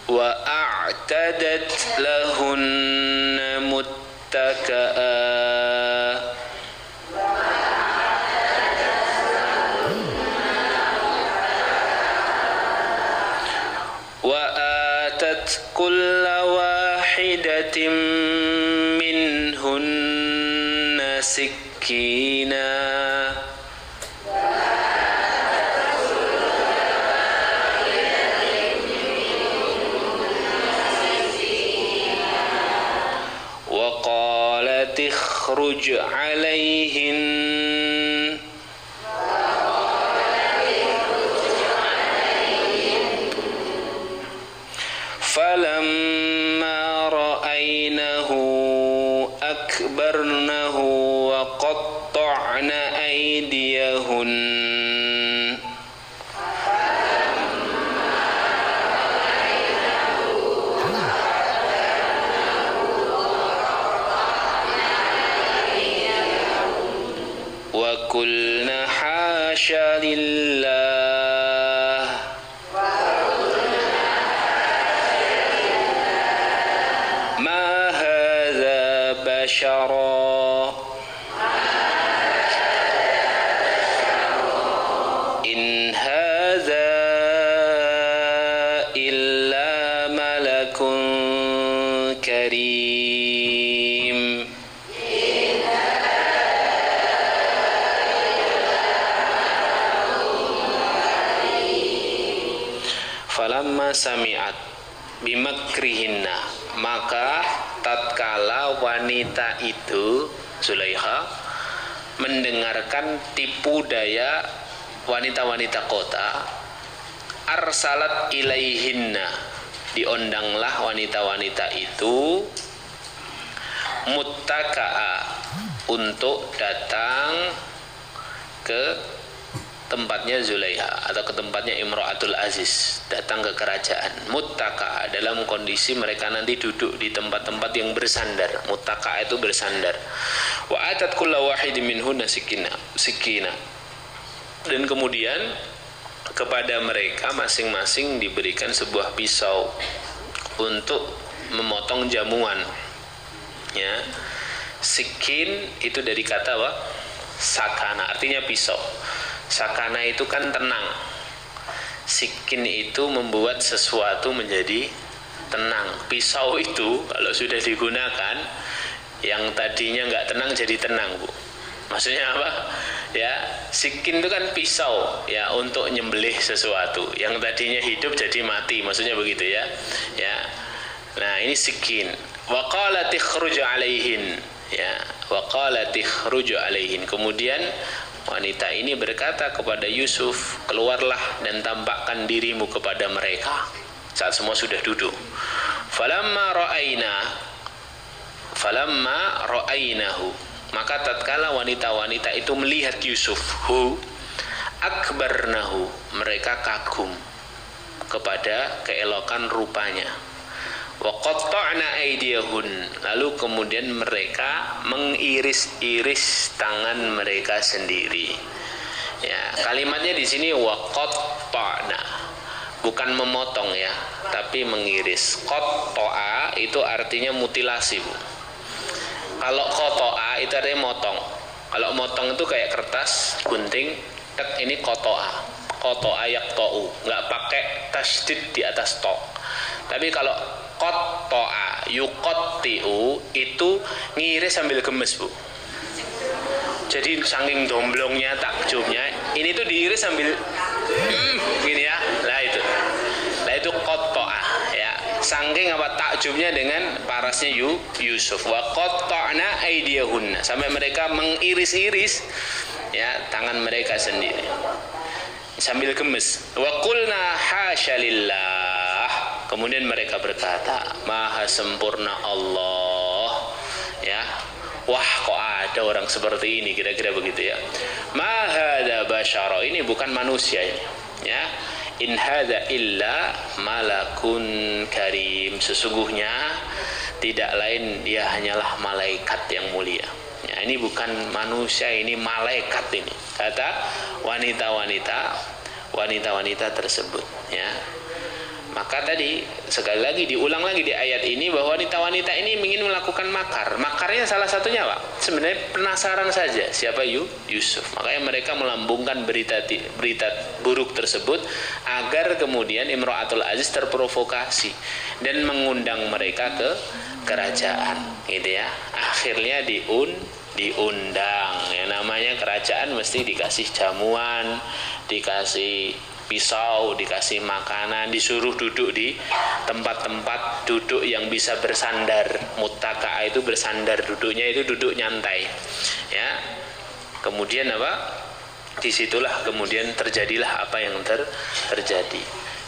wa a'tadat lahunna muttaka'a wa atat kulla wahidatin minhunna sikkina وقالت اخرج عليهن فلما رأينه أكبرنه وقطعن أيديهن وَقُلْنَ حَاشَ لِلَّهِ مَا هَذَا بَشَرًا إِنْ هَذَا إِلَّا مَلَكٌ كَرِيمٌ Falamma sami'at bimakrihinna, maka tatkala wanita itu Zulaikha mendengarkan tipu daya wanita-wanita kota, arsalat ilaihinna, diundanglah wanita-wanita itu muttaka'a, untuk datang ke tempatnya Zulaikha atau ke tempatnya Imra'atul Aziz, datang ke kerajaan. Muttaka, dalam kondisi mereka nanti duduk di tempat-tempat yang bersandar. Muttaka itu bersandar. Wa atat kulla wahidin minhunna sikina. Dan kemudian kepada mereka masing-masing diberikan sebuah pisau untuk memotong jamuan. Ya. Sikin itu dari kata apa? Sakana, artinya pisau. Sakana itu kan tenang. Sikin itu membuat sesuatu menjadi tenang. Pisau itu kalau sudah digunakan, yang tadinya nggak tenang jadi tenang, Bu. Maksudnya apa? Ya, sikin itu kan pisau ya, untuk nyembelih sesuatu. Yang tadinya hidup jadi mati, maksudnya begitu ya. Ya. Nah, ini sikin. Wa qalat ikhruj alaihin. Ya, wa qalat ikhruj alaihin. Kemudian wanita ini berkata kepada Yusuf, keluarlah dan tampakkan dirimu kepada mereka. Saat semua sudah duduk. Falamma ra'ainahu, maka tatkala wanita-wanita itu melihat Yusuf, akbarnahu, mereka kagum kepada keelokan rupanya. Wa qatta'na aydiyahun, lalu kemudian mereka mengiris-iris tangan mereka sendiri. Ya, kalimatnya di sini wa qatta'na, bukan memotong ya, tapi mengiris. Qatta'a itu artinya mutilasi, Bu. Kalau qata'a itu artinya motong. Kalau motong itu kayak kertas gunting, tek, ini qata'a. Qata'a yaqta'u, enggak pakai tasydid di atas to. Tapi kalau qatta'a yuqatti'u itu ngiris sambil gemes, Bu. Jadi saking domblongnya, takjubnya, ini tuh diiris sambil gini ya. Lah itu qatta'ah ya. Saking apa takjubnya dengan parasnya Yusuf. Wa qatta'na aydiyahunna, sampai mereka mengiris-iris ya tangan mereka sendiri sambil gemes. Wa qulna hasya lillah, kemudian mereka berkata, maha sempurna Allah ya. Wah, kok ada orang seperti ini, kira-kira begitu ya. Ma hadza basyara, ini bukan manusia ini ya. In hadza illa malakun karim, sesungguhnya tidak lain dia hanyalah malaikat yang mulia ya. Ini bukan manusia, ini malaikat ini, kata wanita-wanita tersebut ya. Maka tadi sekali lagi diulang lagi di ayat ini bahwa wanita-wanita ini ingin melakukan makar. Makarnya salah satunya Pak, sebenarnya penasaran saja siapa Yusuf. Makanya mereka melambungkan berita buruk tersebut agar kemudian Imra'atul Aziz terprovokasi dan mengundang mereka ke kerajaan, gitu ya. Akhirnya diundang. Yang namanya kerajaan mesti dikasih jamuan, dikasih pisau, dikasih makanan, disuruh duduk di tempat-tempat duduk yang bisa bersandar. Muttaqa'ah itu bersandar, duduknya itu duduk nyantai ya. Kemudian apa, disitulah kemudian terjadilah apa yang terjadi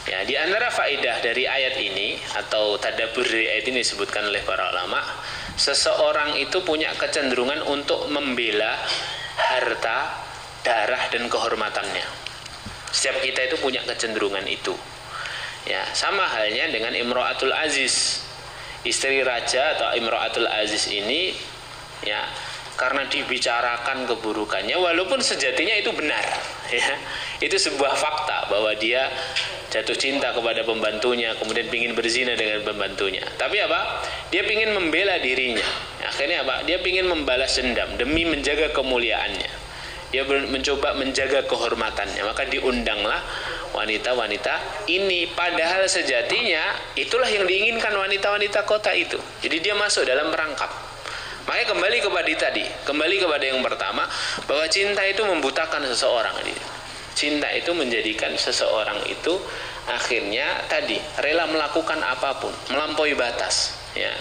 ya. Di antara faedah dari ayat ini atau tadabbur dari ayat ini disebutkan oleh para ulama, seseorang itu punya kecenderungan untuk membela harta, darah dan kehormatannya. Setiap kita itu punya kecenderungan itu ya. Sama halnya dengan Imra'atul Aziz, istri raja atau Imra'atul Aziz ini ya, karena dibicarakan keburukannya walaupun sejatinya itu benar ya. Itu sebuah fakta bahwa dia jatuh cinta kepada pembantunya, kemudian ingin berzina dengan pembantunya. Tapi apa? Dia ingin membela dirinya. Akhirnya apa? Dia ingin membalas dendam demi menjaga kemuliaannya. Dia mencoba menjaga kehormatannya, maka diundanglah wanita-wanita ini. Padahal sejatinya itulah yang diinginkan wanita-wanita kota itu. Jadi dia masuk dalam perangkap. Makanya kembali kepada yang pertama, bahwa cinta itu membutakan seseorang. Cinta itu menjadikan seseorang itu akhirnya tadi rela melakukan apapun, melampaui batas ya,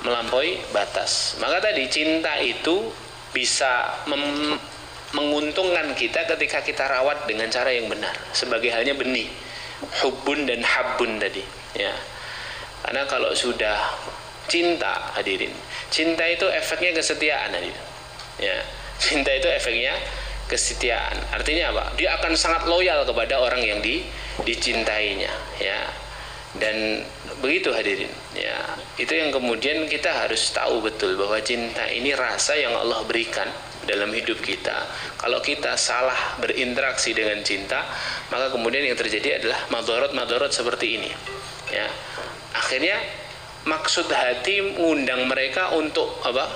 melampaui batas. Maka tadi cinta itu bisa menguntungkan kita ketika kita rawat dengan cara yang benar, sebagai halnya benih hubbun dan habbun tadi ya. Karena kalau sudah cinta, hadirin, cinta itu efeknya kesetiaan, hadirin ya. Cinta itu efeknya kesetiaan. Artinya apa? Dia akan sangat loyal kepada orang yang dicintainya ya. Dan begitu hadirin ya. Itu yang kemudian kita harus tahu betul bahwa cinta ini rasa yang Allah berikan dalam hidup kita. Kalau kita salah berinteraksi dengan cinta, maka kemudian yang terjadi adalah madharat seperti ini ya. Akhirnya maksud hati mengundang mereka untuk apa?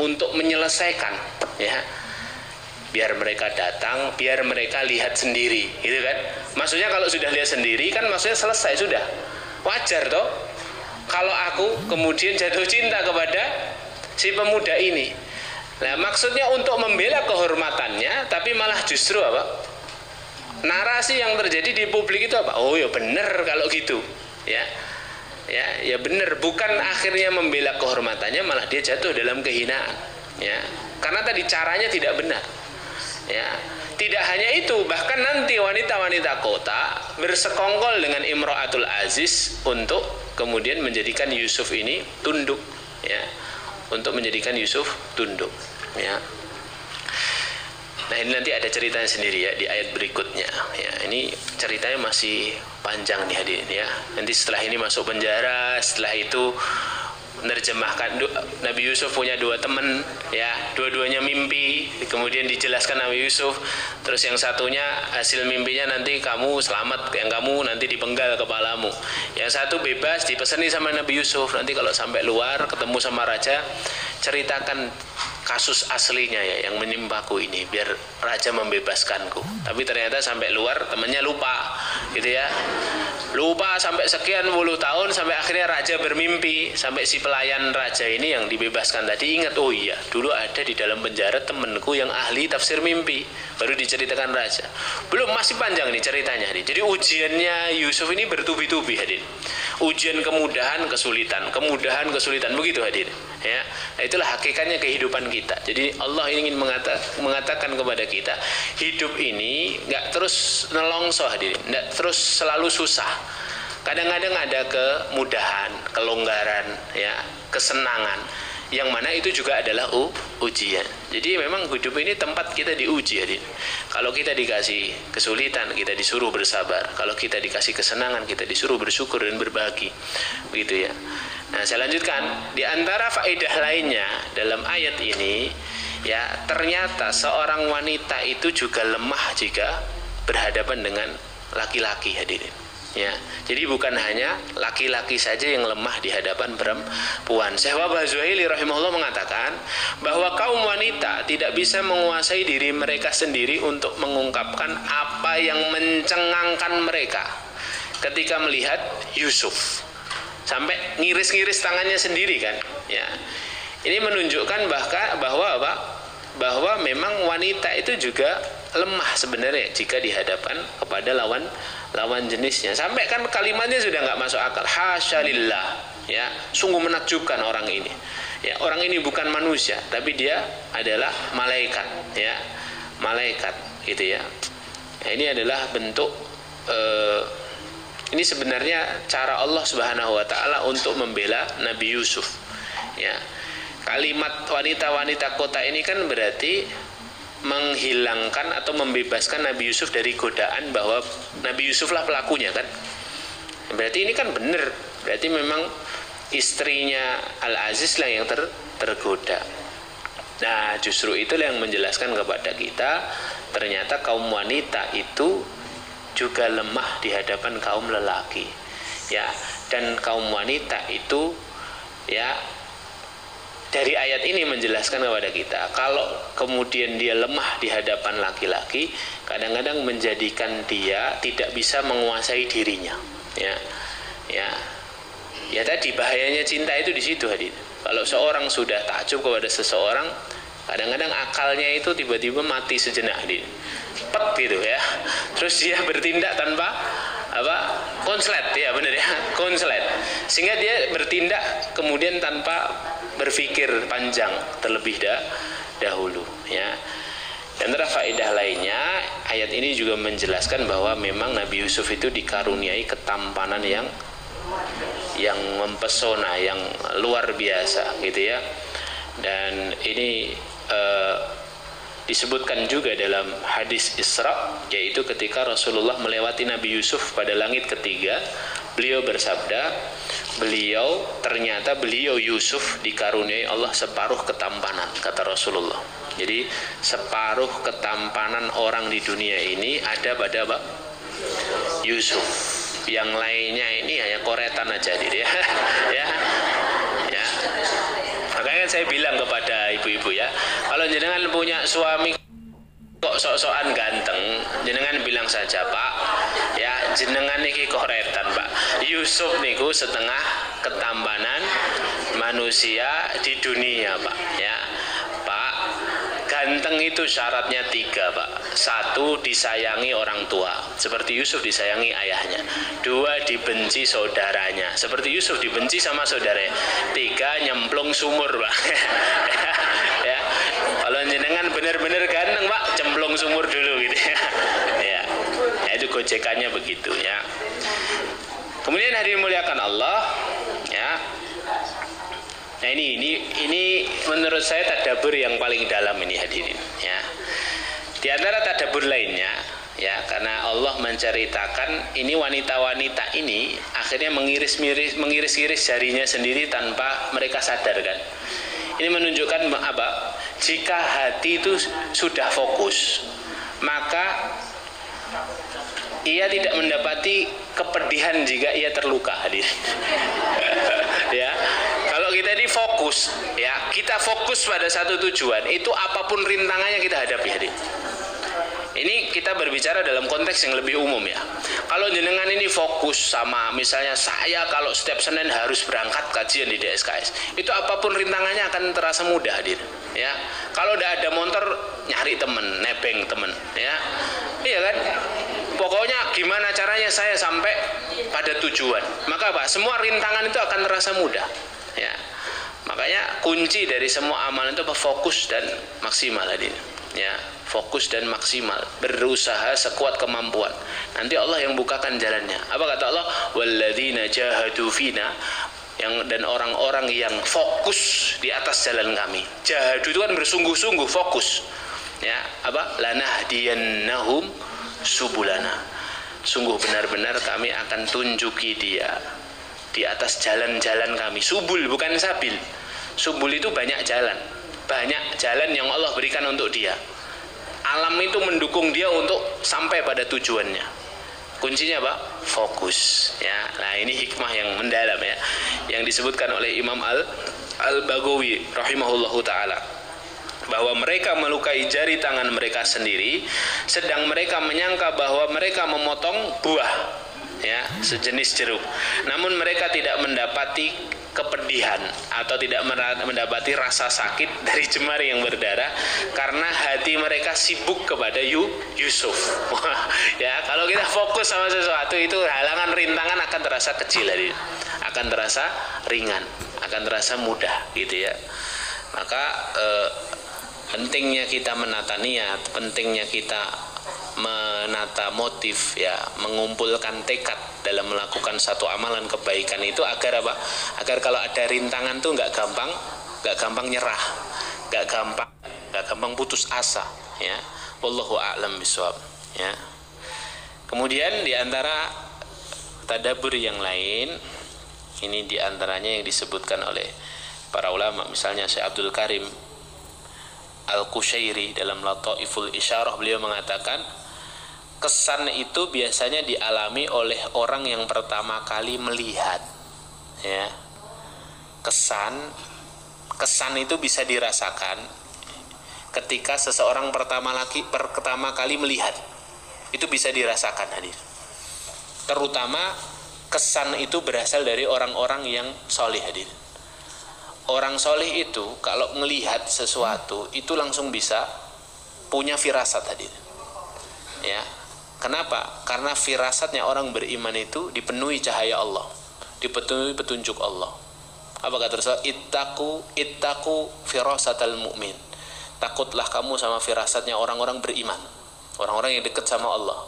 Untuk menyelesaikan ya. Biar mereka datang, biar mereka lihat sendiri, gitu kan? Maksudnya kalau sudah lihat sendiri kan maksudnya selesai sudah. Wajar toh kalau aku kemudian jatuh cinta kepada si pemuda ini. Nah, maksudnya untuk membela kehormatannya, tapi malah justru apa? Narasi yang terjadi di publik itu apa? Oh ya benar kalau gitu, ya, ya benar. Bukan akhirnya membela kehormatannya, malah dia jatuh dalam kehinaan, ya. Karena tadi caranya tidak benar, ya. Tidak hanya itu, bahkan nanti wanita-wanita kota bersekongkol dengan Imra'atul Aziz untuk kemudian menjadikan Yusuf ini tunduk, ya. Untuk menjadikan Yusuf tunduk ya. Nah ini nanti ada ceritanya sendiri ya di ayat berikutnya ya. Ini ceritanya masih panjang nih hadirin ya. Nanti setelah ini masuk penjara, setelah itu menerjemahkan. Nabi Yusuf punya dua teman ya, dua-duanya mimpi, kemudian dijelaskan Nabi Yusuf. Terus yang satunya hasil mimpinya nanti kamu selamat, yang kamu nanti dipenggal kepalamu. Yang satu bebas, dipeseni sama Nabi Yusuf, nanti kalau sampai luar ketemu sama raja, ceritakan kasus aslinya ya yang menimpaku ini, biar raja membebaskanku. Tapi ternyata sampai luar temannya lupa gitu ya, lupa sampai sekian puluh tahun, sampai akhirnya raja bermimpi, sampai si pelayan raja ini yang dibebaskan tadi ingat, oh iya dulu ada di dalam penjara temanku yang ahli tafsir mimpi. Baru diceritakan raja, belum, masih panjang nih ceritanya nih. Jadi ujiannya Yusuf ini bertubi-tubi hadirin, ujian kemudahan kesulitan begitu hadirin ya. Nah, itulah hakikatnya kehidupan kita. Jadi Allah ingin mengatakan kepada kita, hidup ini nggak terus nelongso hadirin, nggak terus selalu susah. Kadang-kadang ada kemudahan, kelonggaran ya, kesenangan, yang mana itu juga adalah ujian. Jadi memang hidup ini tempat kita diuji hadirin. Kalau kita dikasih kesulitan, kita disuruh bersabar. Kalau kita dikasih kesenangan, kita disuruh bersyukur dan berbagi, begitu ya. Nah, saya lanjutkan. Di antara faedah lainnya dalam ayat ini ya, ternyata seorang wanita itu juga lemah jika berhadapan dengan laki-laki hadirin ya. Jadi bukan hanya laki-laki saja yang lemah di hadapan perempuan. Syekh Wahbah Zuhaili rahimahullah mengatakan bahwa kaum wanita tidak bisa menguasai diri mereka sendiri untuk mengungkapkan apa yang mencengangkan mereka ketika melihat Yusuf, sampai ngiris-ngiris tangannya sendiri kan ya. Ini menunjukkan bahwa memang wanita itu juga lemah sebenarnya jika dihadapkan kepada lawan jenisnya. Sampai kan kalimatnya sudah nggak masuk akal, hasyalillah ya, sungguh menakjubkan orang ini ya. Orang ini bukan manusia, tapi dia adalah malaikat ya, malaikat gitu ya. Nah, ini adalah bentuk ini sebenarnya cara Allah Subhanahu wa taala untuk membela Nabi Yusuf ya. Kalimat wanita-wanita kota ini kan berarti menghilangkan atau membebaskan Nabi Yusuf dari godaan bahwa Nabi Yusuf lah pelakunya kan. Berarti ini kan benar, berarti memang istrinya Al-Aziz lah yang tergoda. Nah, justru itulah yang menjelaskan kepada kita ternyata kaum wanita itu juga lemah di hadapan kaum lelaki ya. Dan kaum wanita itu ya, dari ayat ini menjelaskan kepada kita kalau kemudian dia lemah di hadapan laki-laki, kadang-kadang menjadikan dia tidak bisa menguasai dirinya ya. Ya tadi bahayanya cinta itu di situ hadir. Kalau seorang sudah takjub kepada seseorang, kadang-kadang akalnya itu tiba-tiba mati sejenak hadir, pet gitu ya. Terus dia bertindak tanpa konslet ya, benar ya, konslet, sehingga dia bertindak kemudian tanpa berpikir panjang terlebih dahulu ya. Dan antara faedah lainnya, ayat ini juga menjelaskan bahwa memang Nabi Yusuf itu dikaruniai ketampanan yang mempesona, yang luar biasa gitu ya. Dan ini disebutkan juga dalam hadis Isra, yaitu ketika Rasulullah melewati Nabi Yusuf pada langit ketiga, beliau bersabda, ternyata beliau Yusuf dikaruniai Allah separuh ketampanan, kata Rasulullah. Jadi separuh ketampanan orang di dunia ini ada pada Yusuf, yang lainnya ini hanya koretan aja dia ya. Makanya saya bilang kepada ibu-ibu ya, kalau jenengan punya suami kok sok-sokan ganteng, jenengan bilang saja, Pak ya, jenengan niki koretan Pak. Yusuf niku setengah ketampanan manusia di dunia Pak ya. Pak, ganteng itu syaratnya 3 Pak. 1, disayangi orang tua seperti Yusuf disayangi ayahnya. 2, dibenci saudaranya seperti Yusuf dibenci sama saudaranya. 3, nyemplung sumur Pak. Ya, kalau jenengan benar-benar ganteng Pak, cemplung sumur dulu gitu ya. Ya itu gojekannya begitu ya. Kemudian hadirin muliakan Allah ya. Nah ini menurut saya tadabbur yang paling dalam ini hadirin ya. Di antara tadabbur lainnya ya, karena Allah menceritakan ini wanita-wanita ini akhirnya mengiris-iris jarinya sendiri tanpa mereka sadar kan. Ini menunjukkan apa? Jika hati itu sudah fokus, maka ia tidak mendapati kepedihan jika ia terluka, hadir. Ya, kalau kita ini fokus, ya kita fokus pada satu tujuan, itu apapun rintangannya kita hadapi, hadir. Ini kita berbicara dalam konteks yang lebih umum ya. Kalau jenengan ini fokus sama misalnya saya kalau setiap Senin harus berangkat kajian di DSKS, itu apapun rintangannya akan terasa mudah, hadir. Ya, kalau udah ada motor nyari temen, nebeng temen, ya, iya kan? Pokoknya gimana caranya saya sampai pada tujuan. Maka apa? Semua rintangan itu akan terasa mudah. Ya, makanya kunci dari semua amalan itu fokus dan maksimal, hadir. Ya, fokus dan maksimal, berusaha sekuat kemampuan. Nanti Allah yang bukakan jalannya. Apa kata Allah? Walladzina jahadu fina, dan orang-orang yang fokus di atas jalan kami. Jahadu itu kan bersungguh-sungguh, fokus. Ya, apa? Lanahdiyannahum subulana. Sungguh benar-benar kami akan tunjuki dia di atas jalan-jalan kami. Subul bukan sabil. Subul itu banyak jalan. Banyak jalan yang Allah berikan untuk dia. Alam itu mendukung dia untuk sampai pada tujuannya. Kuncinya apa? Fokus. Ya, nah ini hikmah yang mendalam ya, yang disebutkan oleh Imam Al-Baghawi rahimahullahu taala, bahwa mereka melukai jari tangan mereka sendiri, sedang mereka menyangka bahwa mereka memotong buah, ya, sejenis jeruk. Namun mereka tidak mendapati kepedihan atau tidak mendapati rasa sakit dari jemari yang berdarah karena hati mereka sibuk kepada Yusuf. Ya, kalau kita fokus sama sesuatu itu halangan rintangan akan terasa kecil, akan terasa ringan, akan terasa mudah, gitu ya. Maka pentingnya kita menata niat, pentingnya kita menata motif, ya, mengumpulkan tekad dalam melakukan satu amalan kebaikan itu agar apa? Agar kalau ada rintangan tuh nggak gampang nyerah, nggak gampang putus asa, ya. Wallahu a'lam bishawab, ya. Kemudian di antara tadabbur yang lain, ini di antaranya yang disebutkan oleh para ulama, misalnya Syekh Abdul Karim Al-Qushairi dalam Lataiful Isyarah, beliau mengatakan kesan itu biasanya dialami oleh orang yang pertama kali melihat, ya. Kesan itu bisa dirasakan ketika seseorang pertama kali melihat, itu bisa dirasakan, hadir. Terutama kesan itu berasal dari orang-orang yang solih, hadir. Orang solih itu kalau melihat sesuatu itu langsung bisa punya firasat, hadir. Ya, kenapa? Karena firasatnya orang beriman itu dipenuhi cahaya Allah, dipenuhi petunjuk Allah. Apa kata Rasul? Ittaqu firasatal mu'min. Takutlah kamu sama firasatnya orang-orang beriman, orang-orang yang dekat sama Allah.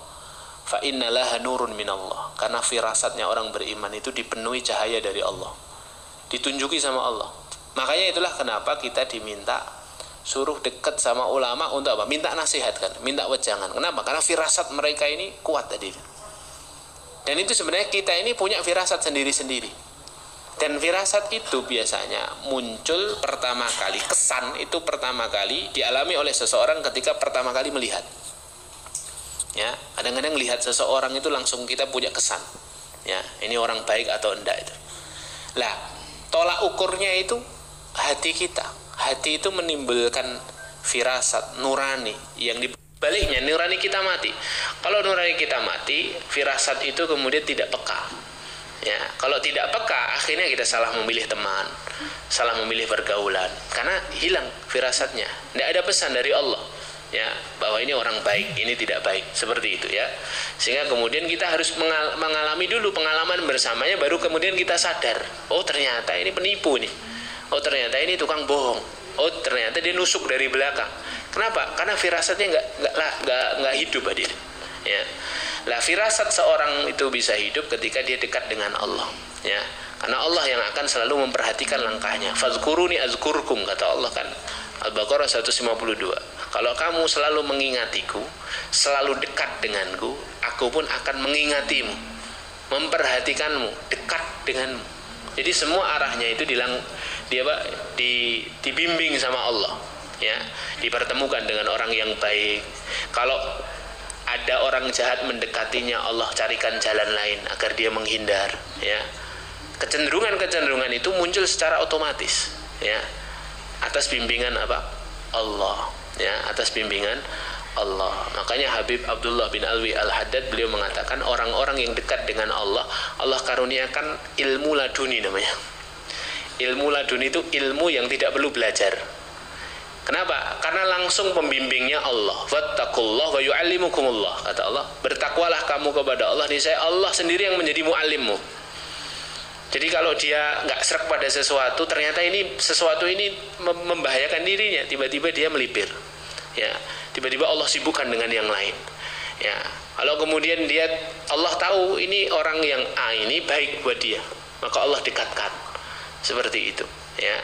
Fa innallaha nurun minallah. Karena firasatnya orang beriman itu dipenuhi cahaya dari Allah, ditunjuki sama Allah. Makanya itulah kenapa kita diminta suruh dekat sama ulama untuk apa? Minta nasihat, kan, minta wejangan. Kenapa? Karena firasat mereka ini kuat tadi. Dan itu sebenarnya kita ini punya firasat sendiri-sendiri. Dan firasat itu biasanya muncul pertama kali, kesan itu pertama kali dialami oleh seseorang ketika pertama kali melihat. Ya, kadang-kadang lihat seseorang itu langsung kita punya kesan. Ya, ini orang baik atau enggak itu. Lah, tolak ukurnya itu hati kita. Hati itu menimbulkan firasat nurani yang dibaliknya nurani kita mati. Kalau nurani kita mati, firasat itu kemudian tidak peka. Ya, kalau tidak peka, akhirnya kita salah memilih teman, salah memilih pergaulan, karena hilang firasatnya. Tidak ada pesan dari Allah, ya, bahwa ini orang baik, ini tidak baik, seperti itu, ya. Sehingga kemudian kita harus mengalami dulu pengalaman bersamanya, baru kemudian kita sadar, oh ternyata ini penipu nih, oh ternyata ini tukang bohong, oh ternyata dia nusuk dari belakang. Kenapa? Karena firasatnya nggak hidup, hadir. Ya. Lah, firasat seorang itu bisa hidup ketika dia dekat dengan Allah, ya. Karena Allah yang akan selalu memperhatikan langkahnya. Fazkuruni azkurkum, kata Allah, kan, Al-Baqarah 152. Kalau kamu selalu mengingatiku, selalu dekat denganku, aku pun akan mengingatimu, memperhatikanmu, dekat denganmu. Jadi semua arahnya itu dibimbing sama Allah, ya, dipertemukan dengan orang yang baik. Kalau ada orang jahat mendekatinya, Allah carikan jalan lain agar dia menghindar, ya. Kecenderungan itu muncul secara otomatis, ya, atas bimbingan apa? Allah, ya, atas bimbingan Allah. Makanya Habib Abdullah bin Alwi Al-Haddad beliau mengatakan orang-orang yang dekat dengan Allah, Allah karuniakan ilmu laduni namanya. Ilmu laduni itu ilmu yang tidak perlu belajar. Kenapa? Karena langsung pembimbingnya Allah. Wattaqullah wa yu'allimukumullah, kata Allah. Bertakwalah kamu kepada Allah, niscaya Allah sendiri yang menjadi muallimmu. Jadi kalau dia nggak serak pada sesuatu, ternyata ini sesuatu ini membahayakan dirinya, tiba-tiba dia melipir, ya. Tiba-tiba Allah sibukkan dengan yang lain, ya. Kalau kemudian dia, Allah tahu ini orang yang A ini baik buat dia, maka Allah dekatkan, seperti itu, ya.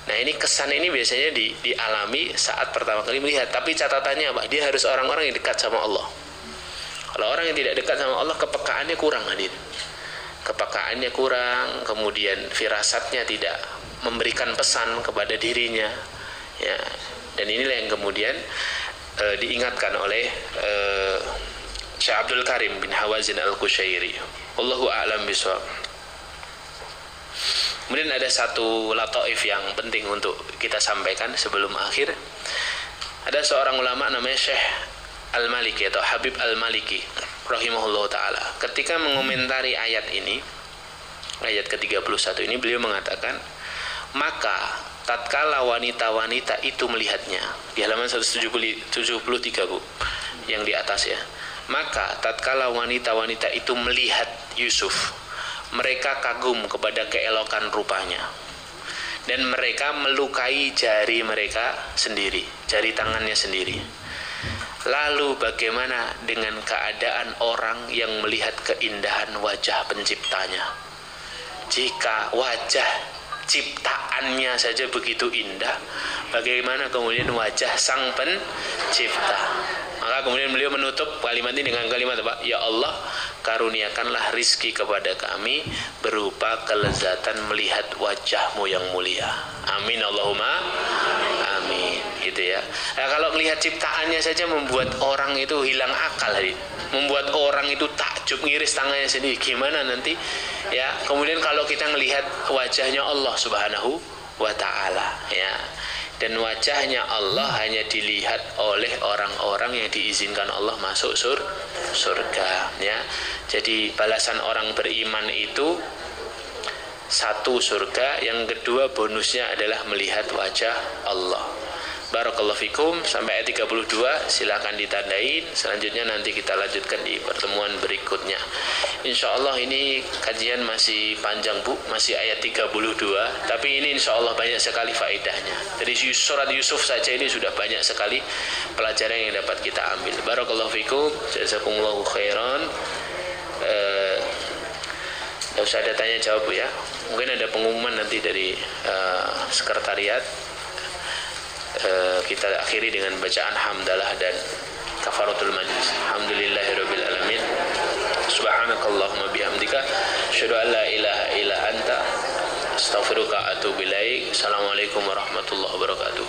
Nah, ini kesan ini biasanya dialami saat pertama kali melihat. Tapi catatannya apa? Dia harus orang-orang yang dekat sama Allah. Kalau orang yang tidak dekat sama Allah, kepekaannya kurang, hadir. Kepekaannya kurang, kemudian firasatnya tidak memberikan pesan kepada dirinya, ya. Dan inilah yang kemudian diingatkan oleh Syekh Abdul Karim bin Hawazin Al-Qushairi. Wallahu a'lam bishawab. Kemudian ada satu lataif yang penting untuk kita sampaikan sebelum akhir. Ada seorang ulama namanya Syekh Al-Maliki atau Habib Al-Maliki rahimahullah ta'ala. Ketika mengomentari ayat ini, ayat ke-31 ini, beliau mengatakan, maka tatkala wanita-wanita itu melihatnya, di halaman 173 Bu, yang di atas, ya. Maka tatkala wanita-wanita itu melihat Yusuf, mereka kagum kepada keelokan rupanya, dan mereka melukai jari mereka sendiri, jari tangannya sendiri. Lalu bagaimana dengan keadaan orang yang melihat keindahan wajah penciptanya? Jika wajah ciptaannya saja begitu indah, bagaimana kemudian wajah sang pencipta? Maka kemudian beliau menutup kalimat ini dengan kalimat apa? Ya Allah, karuniakanlah rizki kepada kami berupa kelezatan melihat wajahmu yang mulia. Amin Allahumma amin. Gitu, ya. Nah, kalau melihat ciptaannya saja membuat orang itu hilang akal, membuat orang itu takjub, ngiris tangannya sendiri. Gimana nanti, ya? Kemudian kalau kita melihat wajahnya Allah Subhanahu wa ta'ala, ya. Dan wajahnya Allah hanya dilihat oleh orang-orang yang diizinkan Allah masuk surga, ya. Jadi balasan orang beriman itu satu surga, yang kedua bonusnya adalah melihat wajah Allah. Barakallahu fikum. Sampai ayat 32 silakan ditandain. Selanjutnya nanti kita lanjutkan di pertemuan berikutnya. Insyaallah ini kajian masih panjang Bu, masih ayat 32, tapi ini insyaallah banyak sekali faedahnya. Dari surat Yusuf saja ini sudah banyak sekali pelajaran yang dapat kita ambil. Barakallahu fikum, jazakumullahu khairan. Tidak usah ada tanya jawab Bu, ya. Mungkin ada pengumuman nanti dari sekretariat. Kita akhiri dengan bacaan hamdalah dan kafaratul majlis. Alhamdulillahirabbil alamin. Subhanakallahumma bihamdika asyhadu an la ilaha illa anta astaghfiruka wa atubu ilaik. Assalamualaikum warahmatullahi wabarakatuh.